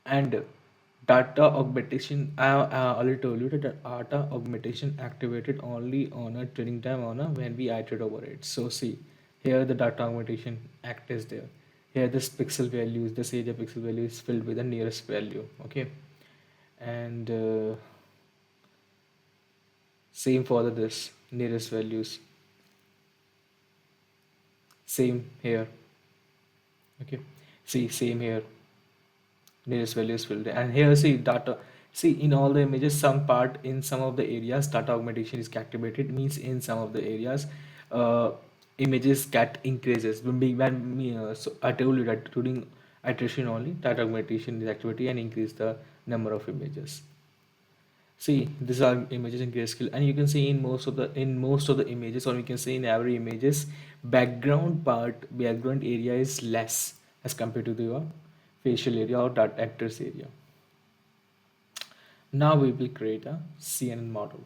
[SPEAKER 1] and data augmentation, I already told you that the data augmentation activated only on a training time on a when we iterate over it. So see, here the data augmentation act is there. Here this pixel values, this area pixel value is filled with the nearest value. Okay, and same for this nearest values, same here. Okay, see, same here, nearest value is filled, and here see data, see in all the images, some part in some of the areas data augmentation is activated, means in some of the areas uh, images get increases so I told you that during iteration only data augmentation is activity and increase the number of images. See, these are images in grayscale, and you can see in most of the images, or you can say in every images, background area is less as compared to the facial area or that actors area. Now we will create a CNN model.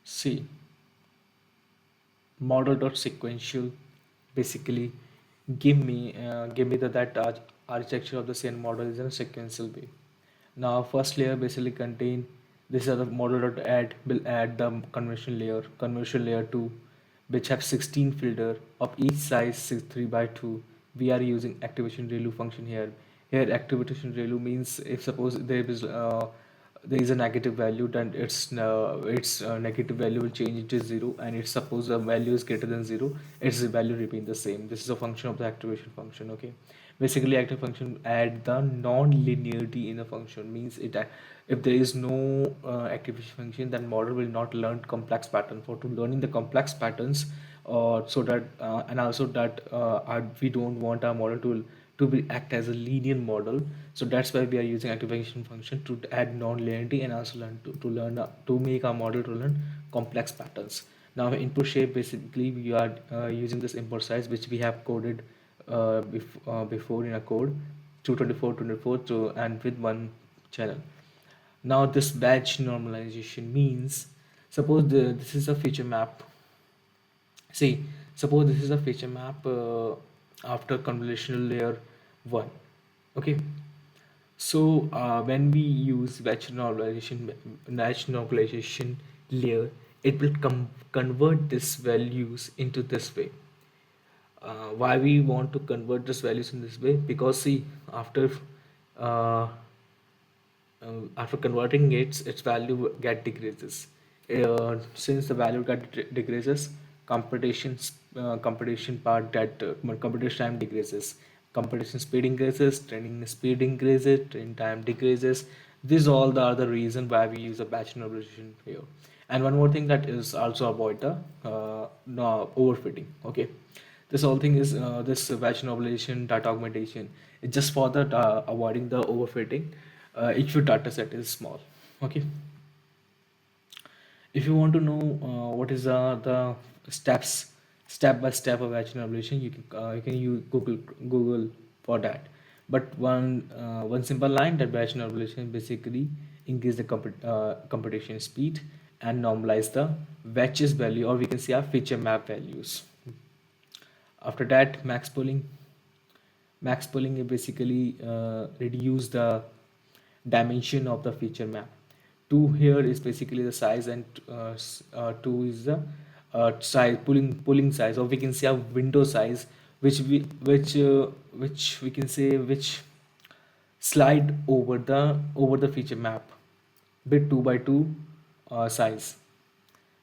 [SPEAKER 1] See, model.sequential basically give me that architecture of the CNN model is in a sequential way. Now first layer basically contain, this is the model.add will add the convolution layer 2, which have 16 filter of each size 3 by 2. We are using activation ReLU function here. Here activation ReLU means if suppose there is a negative value, then its negative value will change into 0, and if suppose the value is greater than 0, its value remain the same. This is a function of the activation function. Okay, basically active function add the non-linearity in a function, means if there is no activation function, then model will not learn complex pattern. For to learning the complex patterns, so that and also that we don't want our model to be act as a linear model. So that's why we are using activation function to add non-linearity and also to make our model to learn complex patterns. Now input shape, basically we are using this import size which we have coded before in a code, 224 to and with one channel. Now this batch normalization means, suppose this is a feature map. See, suppose this is a feature map after convolutional layer 1. Okay, So when we use batch normalization layer, it will convert these values into this way. Why we want to convert these values in this way? Because see, uh, after converting it, its value get decreases. Since the value get decreases, computation part that computation time decreases, computation speed increases, training speed increases, training time decreases. These all the other reason why we use a batch normalization here. And one more thing that is also avoid the no, overfitting. Okay, this whole thing is this batch normalization, data augmentation. It's just for the avoiding the overfitting if your data set is small. Okay, if you want to know what is the step by step of batch normalization, you can use Google for that. But one simple line, that batch normalization basically increase the computation speed and normalize the batches value, or we can say our feature map values. After that, max pooling is basically reduce the dimension of the feature map. 2 here is basically the size, and 2 is the size, pulling size, or we can say a window size, which we can say which slide over the feature map with 2 by 2 size.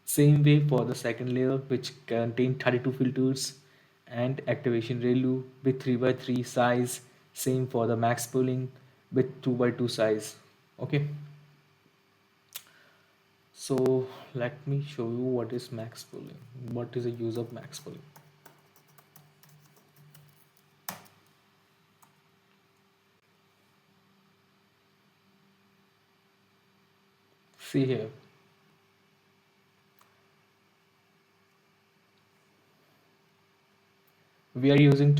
[SPEAKER 1] Same way for the second layer, which contain 32 filters and activation ReLU with 3 by 3 size. Same for the max pooling with 2 by 2 size. Okay, so let me show you what is max pooling. What is the use of max pooling? See here, we are using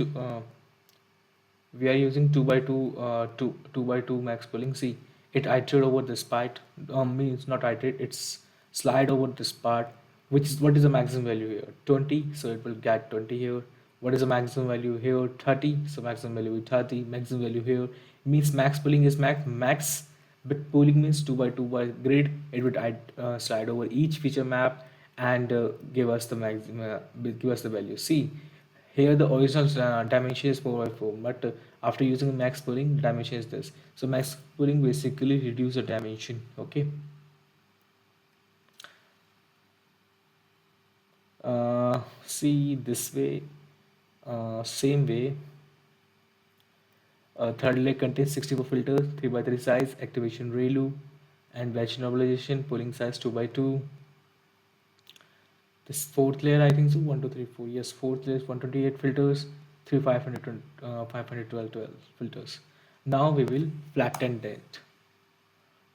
[SPEAKER 1] we are using 2 by 2 2 by 2 max pooling. See, it iterate over this part, means not iterate, it's slide over this part, which is what is the maximum value here, 20, so it will get 20 here. What is the maximum value here, 30, so maximum value is 30. Maximum value here means max pooling is max, but pooling means 2 by 2 by grid. It would slide over each feature map and give us the maximum, give us the value. See, here the original dimension is 4 by 4, but after using max pooling, the dimension is this. So max pooling basically reduce the dimension. Okay. See this way, same way. Third layer contains 64 filters, 3 by 3 size, activation ReLU, and batch normalization, pooling size 2 by 2. This fourth layer, I think so, 1, 2, 3, 4. Yes, fourth layer is 128 filters, 3 512 filters. Now we will flatten that.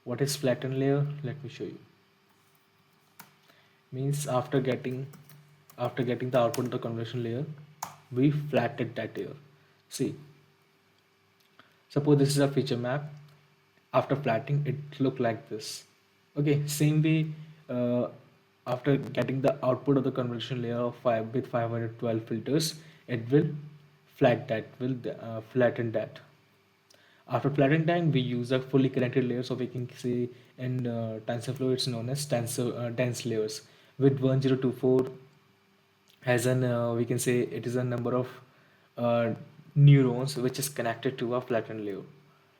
[SPEAKER 1] What is flatten layer? Let me show you. Means after getting the output of the convolution layer, we flattened that layer. See, suppose this is a feature map. After flattening, it look like this. Okay, same way, uh, after getting the output of the convolution layer of 5 with 512 filters, it will flatten that. After flattening time, we use a fully connected layer, so we can see in TensorFlow it's known as dense layers with 1024 has an we can say it is a number of uh, neurons which is connected to a flattened layer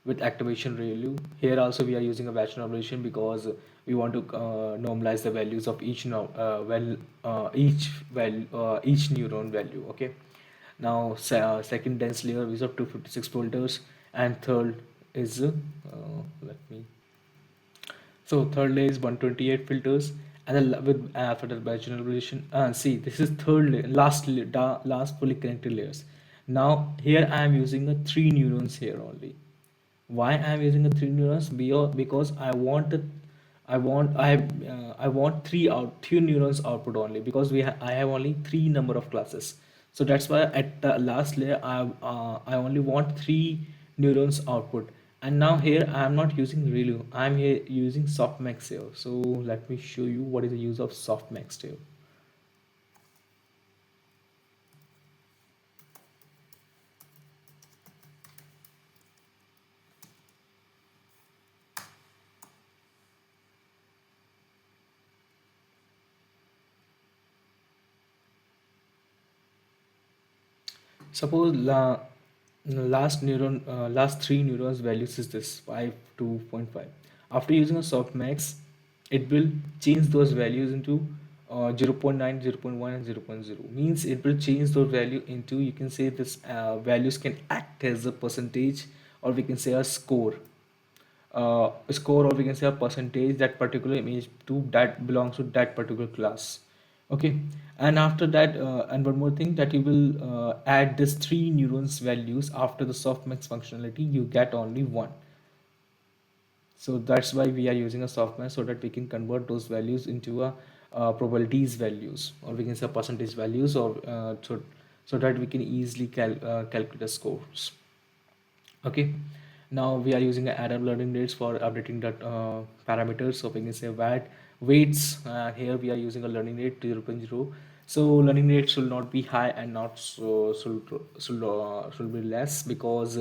[SPEAKER 1] with activation value. Here also we are using a batch normalization because we want to normalize the values of each neuron value. Okay, now second dense layer is of 256 folders, and third is let me so third layer is 128 filters, and then with after the batch generalization. See, this is third layer, last fully connected layers. Now here I am using a three neurons here only. Why I am using a three neurons? Because I want three neurons output only, because I have only three number of classes. So that's why at the last layer I only want three neurons output. And now here I am not using ReLU, I am here using softmax here. So let me show you what is the use of softmax here. Suppose last three neurons values is this 5 2.5. After using a softmax, it will change those values into 0 0.9 0.1 and 0.0. Means it will change those value into, you can say this values can act as a percentage, or we can say a score, or we can say a percentage that particular image to that belongs to that particular class. Okay, and after that, and one more thing, that you will add this three neurons values after the softmax functionality, you get only one. So that's why we are using a softmax, so that we can convert those values into a probabilities values, or we can say percentage values, or so that we can easily calculate the scores. Okay, now we are using the Arab learning rates for updating the parameters. So we can say that weights, here we are using a learning rate 0.0. So learning rate should not be high, and not should be less, because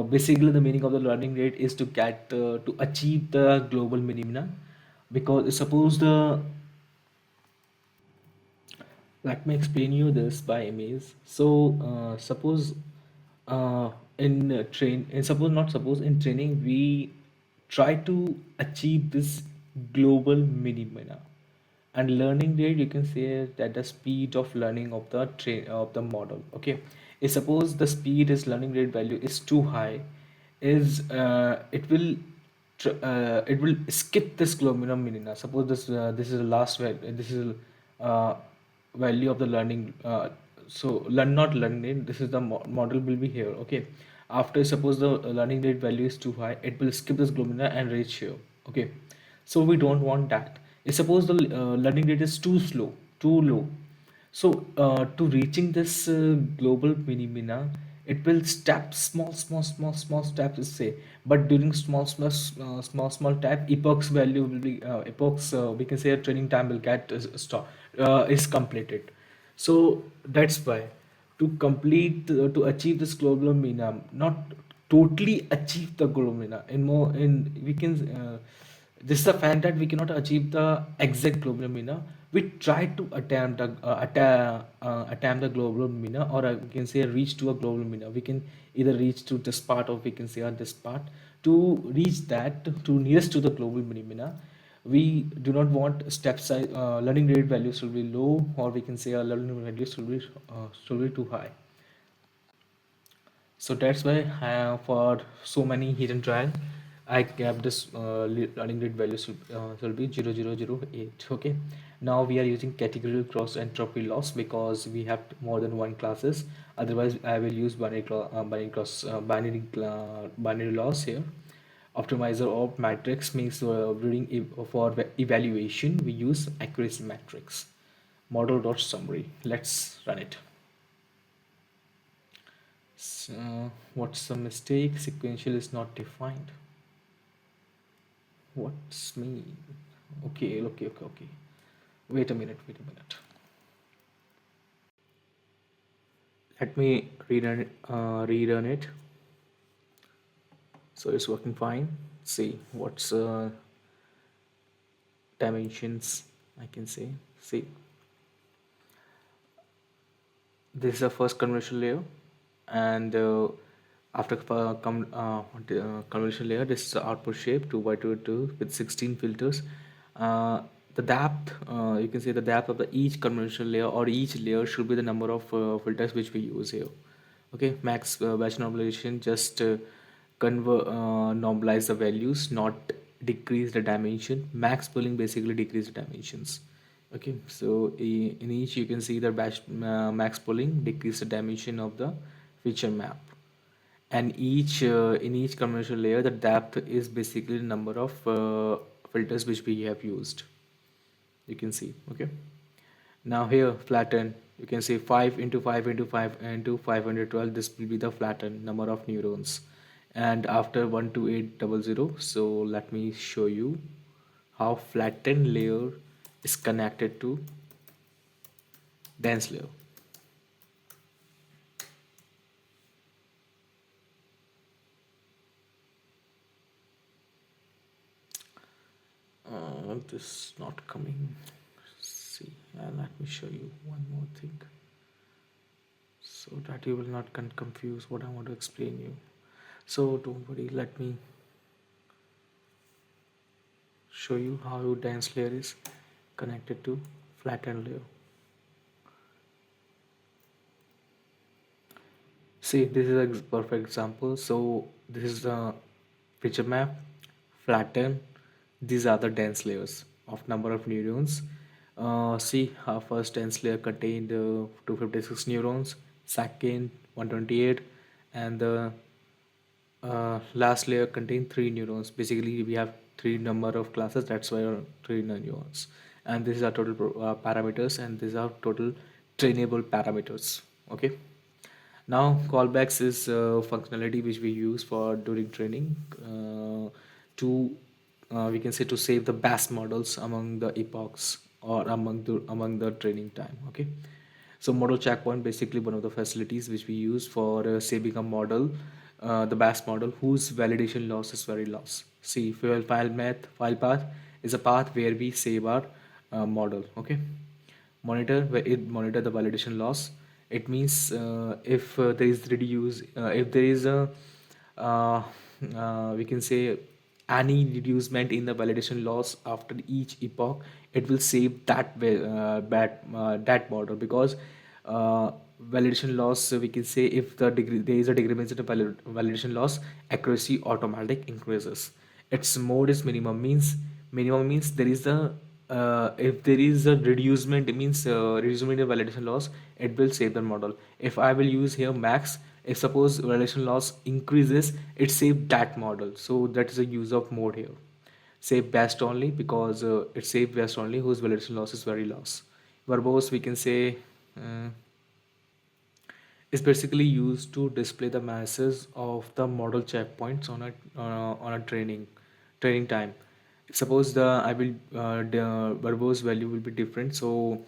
[SPEAKER 1] basically the meaning of the learning rate is to get to achieve the global minima. Because suppose the, let me explain you this by image. So suppose in suppose, not suppose, in training we try to achieve this global minima, and learning rate, you can say that the speed of learning of the train of the model. Okay, if suppose the speed is learning rate value is too high, is it will skip this global minima. Suppose this is the last value, this is value of the learning, so learn not learning, this is the model will be here. Okay, after suppose the learning rate value is too high, it will skip this global and reach here. Okay, so we don't want that. If suppose the learning rate is too slow, too low, so to reaching this global minimina, it will step small steps, say. But during small tap, epochs value will be epochs. We can say a training time will get stop is completed. So that's why, to complete to achieve this global minimum, not totally achieve the global minimum, in more in we can this is the fact that we cannot achieve the exact global minimum. We try to attempt the global minimum, or we can say reach to a global minimum. We can either reach to this part, or we can say on this part. To reach that to nearest to the global minimum, we do not want step size learning rate value should be low, or we can say a learning value should be too high. So that's why for so many hidden trial, I kept this learning rate value should be 0.0008. Okay, now we are using categorical cross entropy loss, because we have more than one classes. Otherwise I will use binary loss here. Optimizer of matrix means for evaluation we use accuracy matrix. Model dot summary, let's run it. So, what's the mistake? Sequential is not defined. What's me? Okay. Wait a minute. Let me rerun it. So it's working fine. See what's dimensions I can say. See, this is the first convolution layer, and after convolution layer, this is the output shape 2 by 2 with 16 filters. The depth, you can say the depth of the each convolution layer, or each layer should be the number of filters which we use here. Okay, max batch normalization just normalize the values, not decrease the dimension. Max pooling basically decrease the dimensions. Okay, so in each you can see the batch max pooling decrease the dimension of the feature map, and each in each convolutional layer the depth is basically the number of filters which we have used. You can see. Okay, now here flatten, you can say 5 into 5 into 5 into 512, this will be the flattened number of neurons. And after 12800, so let me show you how flattened layer is connected to dense layer. This not coming. See, let me show you one more thing. so that you will not confuse what I want to explain you. So don't worry, let me show you how your dense layer is connected to flattened layer. See, this is a perfect example. So this is the picture map, flatten. These are the dense layers of number of neurons. See, our first dense layer contained 256 neurons, second 128, and the last layer contained three neurons. Basically, we have three number of classes. That's why three neurons. And this is our total parameters, and these are total trainable parameters. Okay. Now, callbacks is functionality which we use for during training to we can say to save the best models among the epochs or among the training time. Okay, so model checkpoint basically one of the facilities which we use for saving a model, the best model whose validation loss is very loss. See, file path is a path where we save our model. Okay, monitor where it monitor the validation loss. It means if there is reduce if there is a uh, we can say any reducement in the validation loss after each epoch, it will save that model because uh, validation loss, we can say if there is a decrement in the validation loss, accuracy automatic increases. Its mode is minimum means there is a if there is a reducement, it means reducement in validation loss, it will save the model. If I will use here max, if suppose validation loss increases, it save that model. So that is a use of mode here. Save best only because it save best only whose validation loss is very loss. Verbose, we can say uh, is basically used to display the masses of the model checkpoints on a training time. Suppose the I will the verbose value will be different, so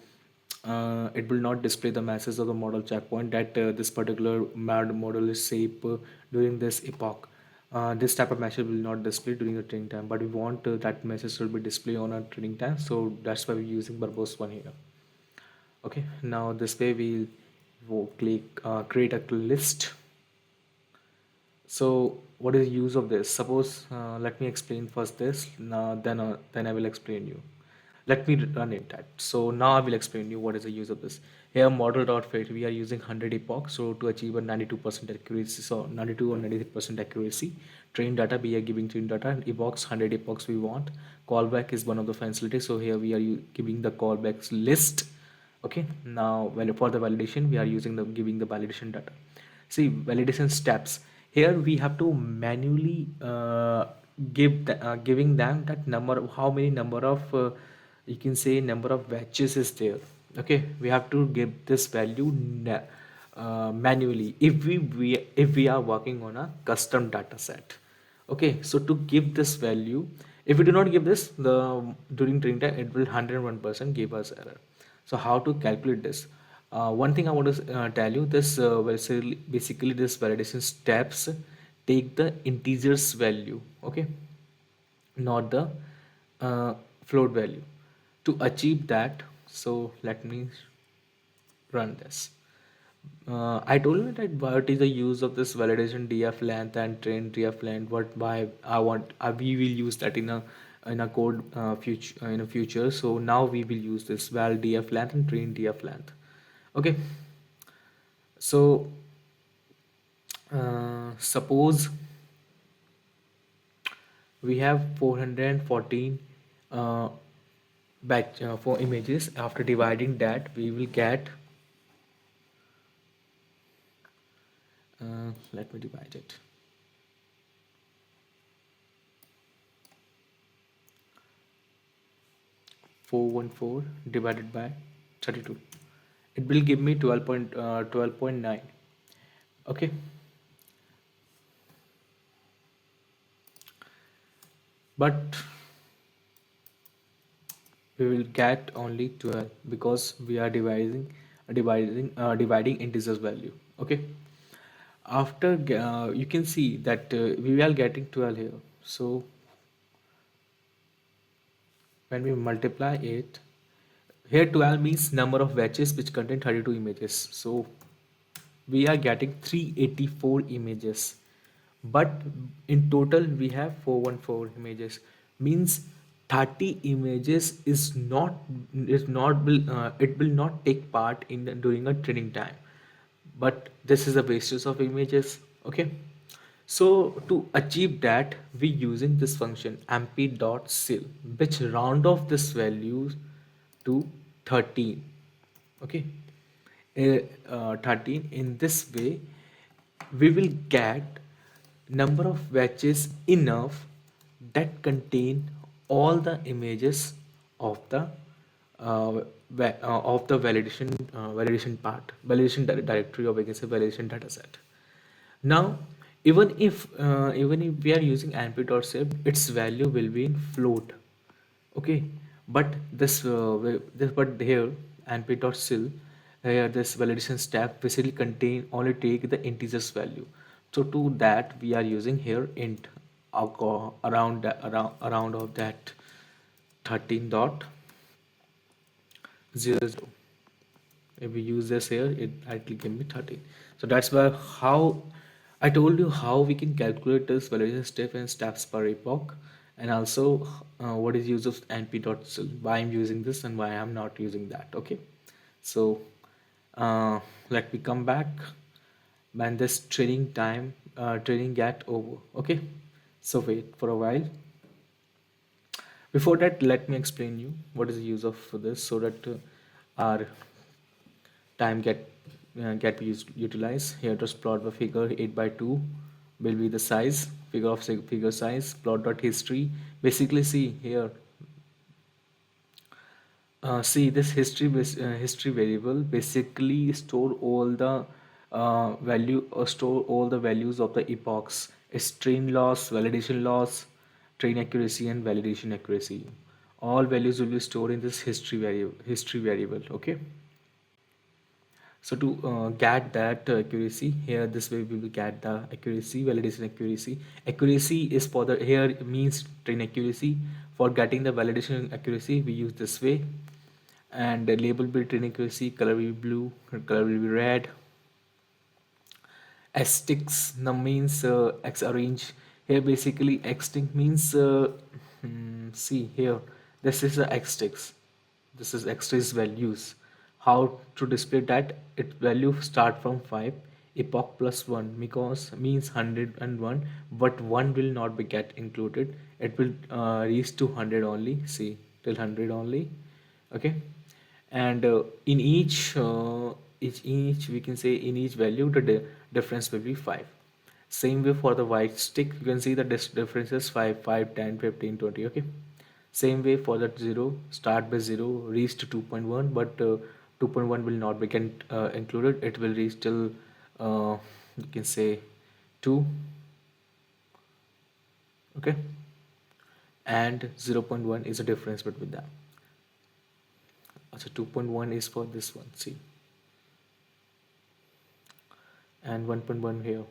[SPEAKER 1] it will not display the masses of the model checkpoint that this particular model is safe during this epoch. This type of message will not display during the training time, but we want that message will be displayed on a training time, so that's why we're using verbose one here. Okay, now this way we'll click create a list. So what is the use of this? Suppose let me explain first this. Now then I will explain you. Let me run it that. So now I will explain you what is the use of this. Here model.fit we are using 100 epoch, so to achieve a 92% accuracy, so 92 or 93% accuracy. Train data we are giving train data and epochs 100 epochs we want. Callback is one of the facilities, so here we are giving the callbacks list. Okay, now for the validation we are using the giving the validation data. See, validation steps. Here we have to manually giving them that number, how many number of you can say number of batches is there. Okay, we have to give this value manually if we are working on a custom data set. Okay, so to give this value, if we do not give this the during training time, it will 101% give us error. So how to calculate this? One thing I want to tell you, this basically this validation steps take the integers value, okay, not the float value. To achieve that, so let me run this. I told you that what is the use of this validation df length and train df length. What why I want we will use that in a code future in a future. So now we will use this val df length and train df length. Okay. So suppose we have 414 uh, batch for images. After dividing that, we will get let me divide it. 414 divided by 32. It will give me 12.9. Okay. But we will get only 12 because we are dividing integers value. Okay. After you can see that we are getting 12 here. So when we multiply it, here 12 means number of batches which contain 32 images. So we are getting 384 images, but in total we have 414 images. Means 30 images it will not take part in during a training time, but this is the basis of images. Okay, so to achieve that, we using this function mp.sil, which round off this value to 13. Okay, 13. In this way we will get number of batches enough that contain all the images of the validation part, directory, or we can say validation data set. Now, even if we are using np.save, its value will be in float. Okay, but but here np.sil, here this validation step basically contain only take the integers value. So to that we are using here int around of that 13.00. If we use this here, it will give me 13. So that's why how I told you how we can calculate this validation step and steps per epoch, and also what is use of np.sil, why I'm using this and why I'm not using that. Okay, so let me come back when this training get over. Okay, so wait for a while. Before that, let me explain you what is the use of this, so that our time get utilized. Here just plot the figure 8 by 2 will be the size, figure size, plot dot history. Basically, see here, see this history variable basically store all the value or store all the values of the epochs. It's train loss, validation loss, train accuracy, and validation accuracy. All values will be stored in this history variable. Okay. So to get that accuracy, here this way we will get the accuracy, validation accuracy. Accuracy is for the, here means train accuracy. For getting the validation accuracy, we use this way. And the label will be train accuracy, color will be blue, color will be red. X means X arrange. Here basically X means see here, this is the X sticks. This is X values. How to display that? It value start from 5, epoch plus 1, because means 101, but 1 will not be get included. It will reach to 100 only. See, till 100 only. Okay, and in each we can say in each value the difference will be 5. Same way for the white stick, you can see the difference is 5, 5, 10, 15, 20. Okay, same way for that 0, start by 0, reach to 2.1, but 2.1 will not be included. It will reach till you can say 2. Okay, and 0.1 is the difference between them. So 2.1 is for this one, see, and 1.1 here.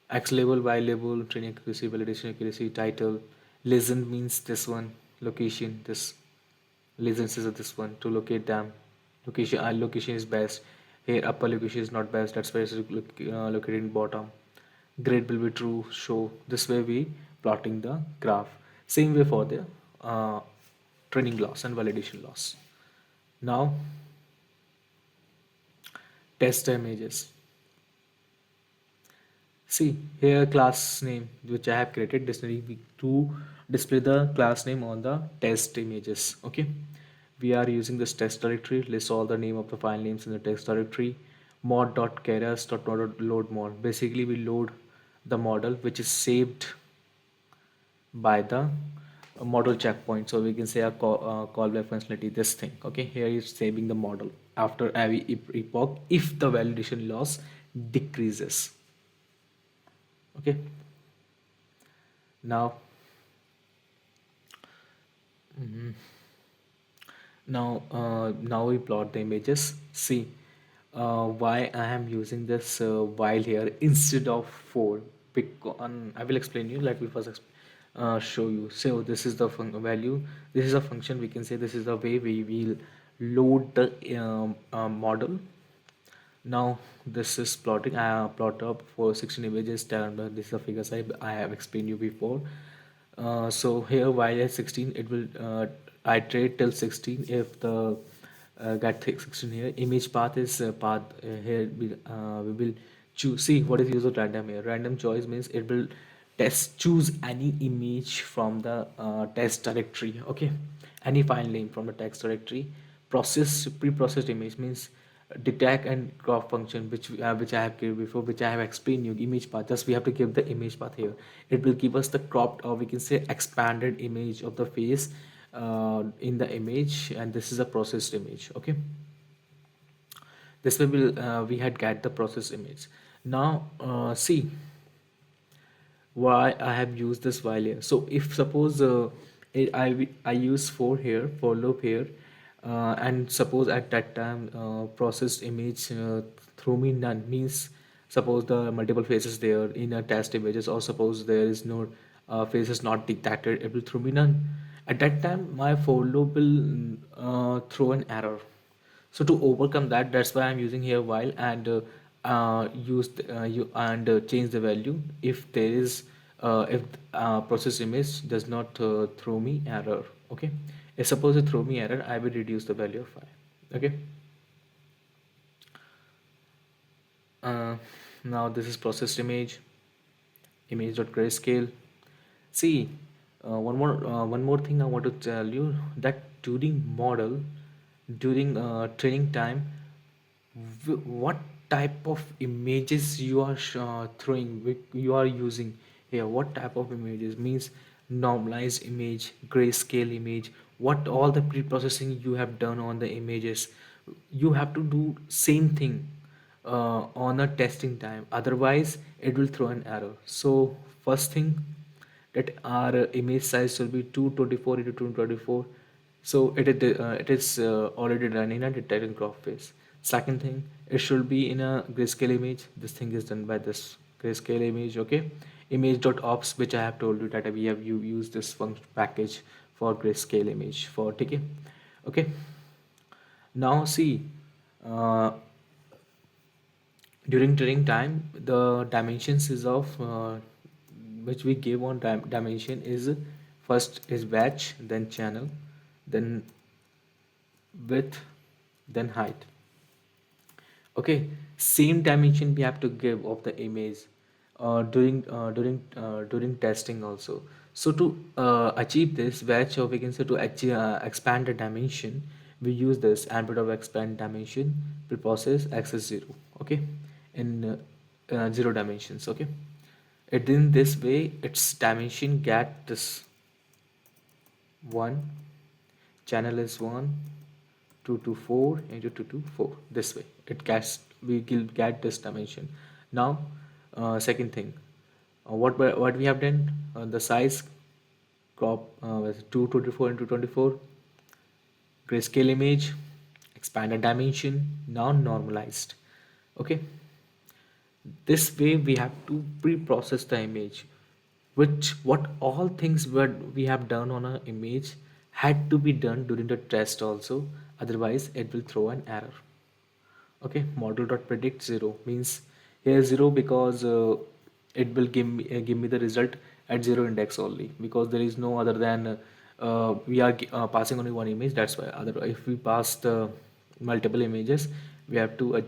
[SPEAKER 1] X label, Y label, training accuracy, validation accuracy, title. Legend means this one, location, this legends is this one to locate them. Location is best. Here upper location is not best, that's why it's located in bottom. Grade will be true, show. This way we plotting the graph. Same way for the training loss and validation loss. Now test images. See here class name which I have created dictionary to display the class name on the test images. Okay, we are using this test directory, list all the name of the file names in the test directory. Mod.keras.load mod, basically we load the model which is saved by the model checkpoint. So we can say a callback functionality, this thing. Okay, here is saving the model after every epoch if the validation loss decreases. Okay, now now we plot the images. See why I am using this while here instead of 4, because I will explain you. Let me first show you. So this is the value, this is a function, we can say this is the way we will load the model Now this is plotting. I plot up for 16 images. This is the figures I have explained you before. So here while at 16 it will iterate till 16 if the get 16 here. Image path is path here we will choose. See what is use of random here. Random choice means it will choose any image from the test directory. Okay, any file name from the text directory. Pre-processed image means detect and crop function which I have given before, which I have explained you. Image path, just we have to give the image path here. It will give us the cropped, or we can say expanded image of the face in the image, and this is a processed image. Okay, this way we had get the processed image. Now see why I have used this while here. So if suppose I use for loop here, and suppose at that time processed image throw me none, means suppose the multiple faces there in a test images, or suppose there is no faces not detected, it will throw me none. At that time my for loop will throw an error. So to overcome that, that's why I'm using here while, and change the value if there is if process image does not throw me error. Okay, if suppose it throw me error, I will reduce the value of 5. Okay, uh, now this is processed image.grayscale. See, one more thing I want to tell you, that during training time, what type of images you are throwing, you are using here. What type of images means normalized image, grayscale image, what all the pre-processing you have done on the images. You have to do same thing on a testing time, otherwise it will throw an error. So first thing, that our image size will be 224 into 224. So it is already done in a detecting crop face. Second thing, it should be in a grayscale image. This thing is done by this grayscale image. Okay, image.ops, which I have told you that we have used this function package for grayscale image for TK. Okay, now see, uh, during training time, the dimensions is of which we give on dimension is, first is batch, then channel, then width, then height. Okay, same dimension we have to give of the image during testing also. So to achieve this batch, or we can say to achieve, expand the dimension, we use this amplitude of expand dimension preprocess access 0. Okay, in 0 dimensions. Okay, it in this way its dimension get this 1, channel is 1, 224 into 224. This way it gets, we will get this dimension. Now second thing, what we have done, the size crop with 224 into 24, grayscale image, expanded dimension, now normalized. Okay, this way we have to pre-process the image, which what all things what we have done on an image had to be done during the test also, otherwise it will throw an error. Okay, model dot predict 0 means here 0 because it will give me the result at 0 index only, because there is no other than we are passing only one image. That's why, other if we pass the multiple images, we have to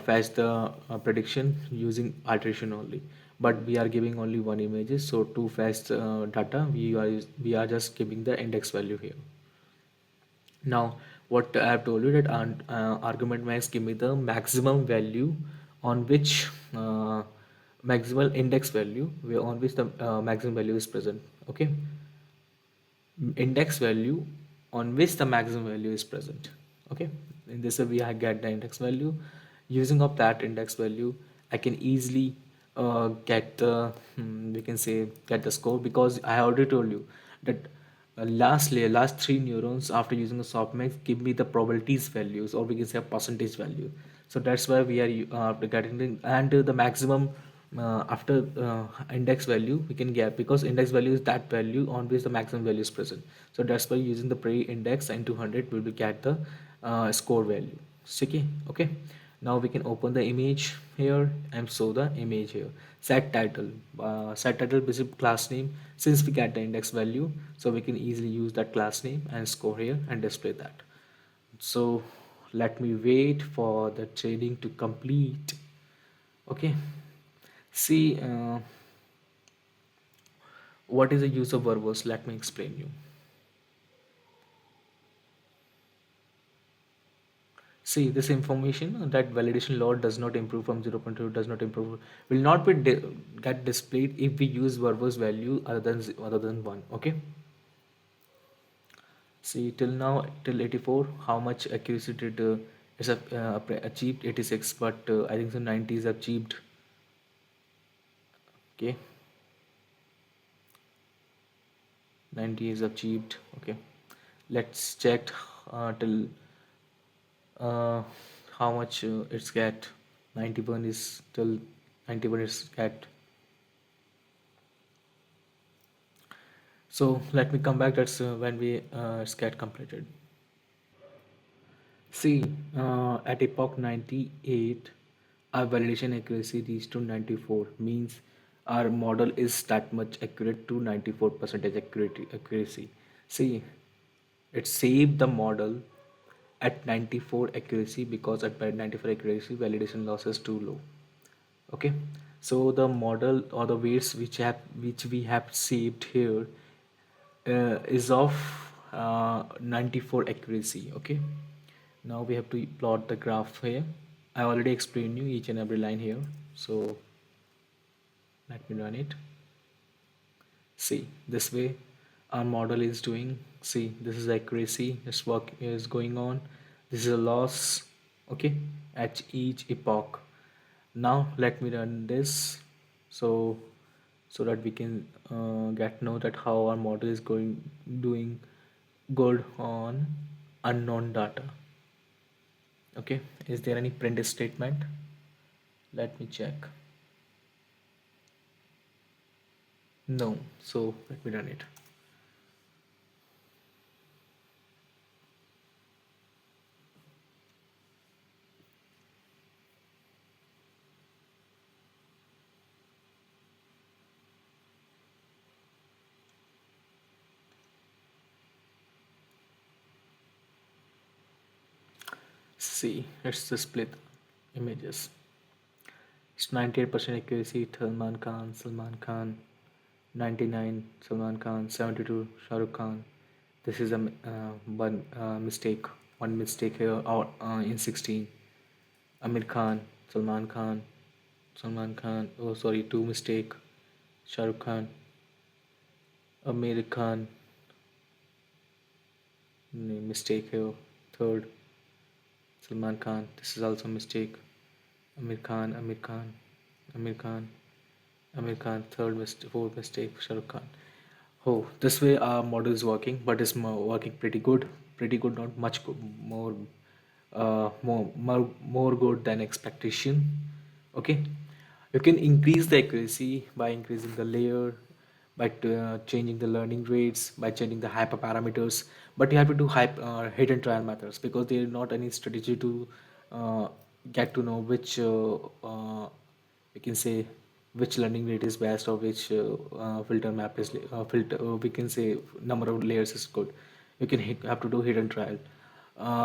[SPEAKER 1] fetch the prediction using iteration only, but we are giving only one images. So to fetch data, we are just giving the index value here. Now, what I have told you, that argument max give me the maximum value on which maximal index value on which the maximum value is present. Okay, index value on which the maximum value is present. Okay, in this way we get the index value. Using of that index value, I can easily get the we can say get the score, because I already told you that last three neurons after using the softmax give me the probabilities values, or we can say a percentage value. So that's why we are after getting and the maximum after index value we can get, because index value is that value on which the maximum value is present. So that's why using the pre-index and 200 will be get the score value. Okay, okay. Now we can open the image here and show the image here. Set title. Set title is a class name. Since we get the index value, so we can easily use that class name and score here and display that. So let me wait for the training to complete. Okay. See, what is the use of verbose? Let me explain you. See, this information that validation load does not improve from 0.2 does not improve will not be get displayed if we use verbose value other than 1. Okay. See, till now, till 84, how much accuracy did is achieved? 86, but I think so 90 is achieved. Okay, 90 is achieved. Okay, let's check till uh, how much it's get. 91 is till 91 is get. So let me come back. That's when we it's get completed. See, at epoch 98, our validation accuracy reached to 94, means our model is that much accurate to 94% accuracy. See, it saved the model at 94 accuracy because at 94 accuracy validation loss is too low. Okay, so the model or the weights which we have saved here is of 94 accuracy. Okay, now we have to plot the graph here. I already explained you each and every line here, so let me run it. See, this way our model is doing. See, this is accuracy, this work is going on, this is a loss. Okay, at each epoch. Now let me run this, so that we can get know that how our model is doing good on unknown data. Okay, is there any print statement? Let me check. No, so let me run it. See, let's just split images. It's 98% accuracy, Salman Khan, 99, Salman Khan, 72, Shahrukh Khan. This is a mistake, one mistake here, or in 16. Aamir Khan, Salman Khan, Salman Khan, oh sorry, two mistake, Shahrukh Khan, Aamir Khan, mistake here, third, Salman Khan, this is also mistake, Aamir Khan, Aamir Khan, Aamir Khan, Aamir Khan, third mistake, fourth mistake, Shahrukh Khan. Oh, this way our model is working, but it's working pretty good, not much more, more good than expectation. Okay, you can increase the accuracy by increasing the layer, by changing the learning rates, by changing the hyperparameters. But you have to do hit and trial methods because there is not any strategy to uh, get to know which we can say which learning rate is best or which filter map is filter we can say number of layers is good. You can have to do hit and trial,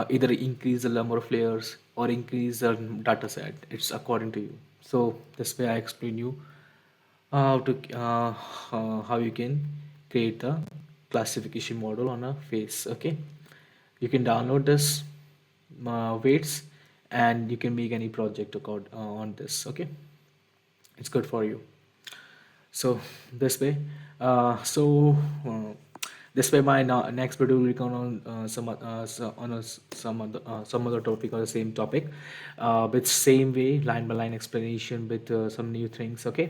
[SPEAKER 1] either increase the number of layers or increase the data set. It's according to you. So this way I explain you how you can create the classification model on a face. Okay, you can download this weights and you can make any project on this. Okay, it's good for you. So this way uh, this way my next video will come on some other topic or the same topic with same way line by line explanation with some new things. Okay,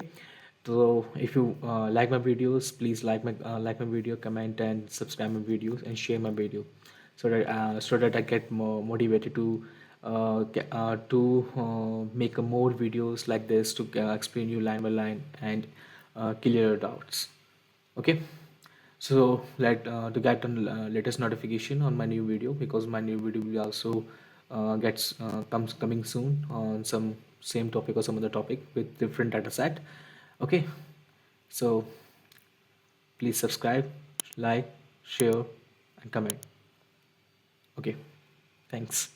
[SPEAKER 1] so if you like my videos, please like my video, comment and subscribe my videos and share my video so that I get more motivated to make more videos like this to explain you line by line and clear your doubts. Okay, so let to get latest notification on my new video, because my new video will also gets coming soon on some same topic or some other topic with different data set. Okay, so please subscribe, like, share, and comment. Okay, thanks.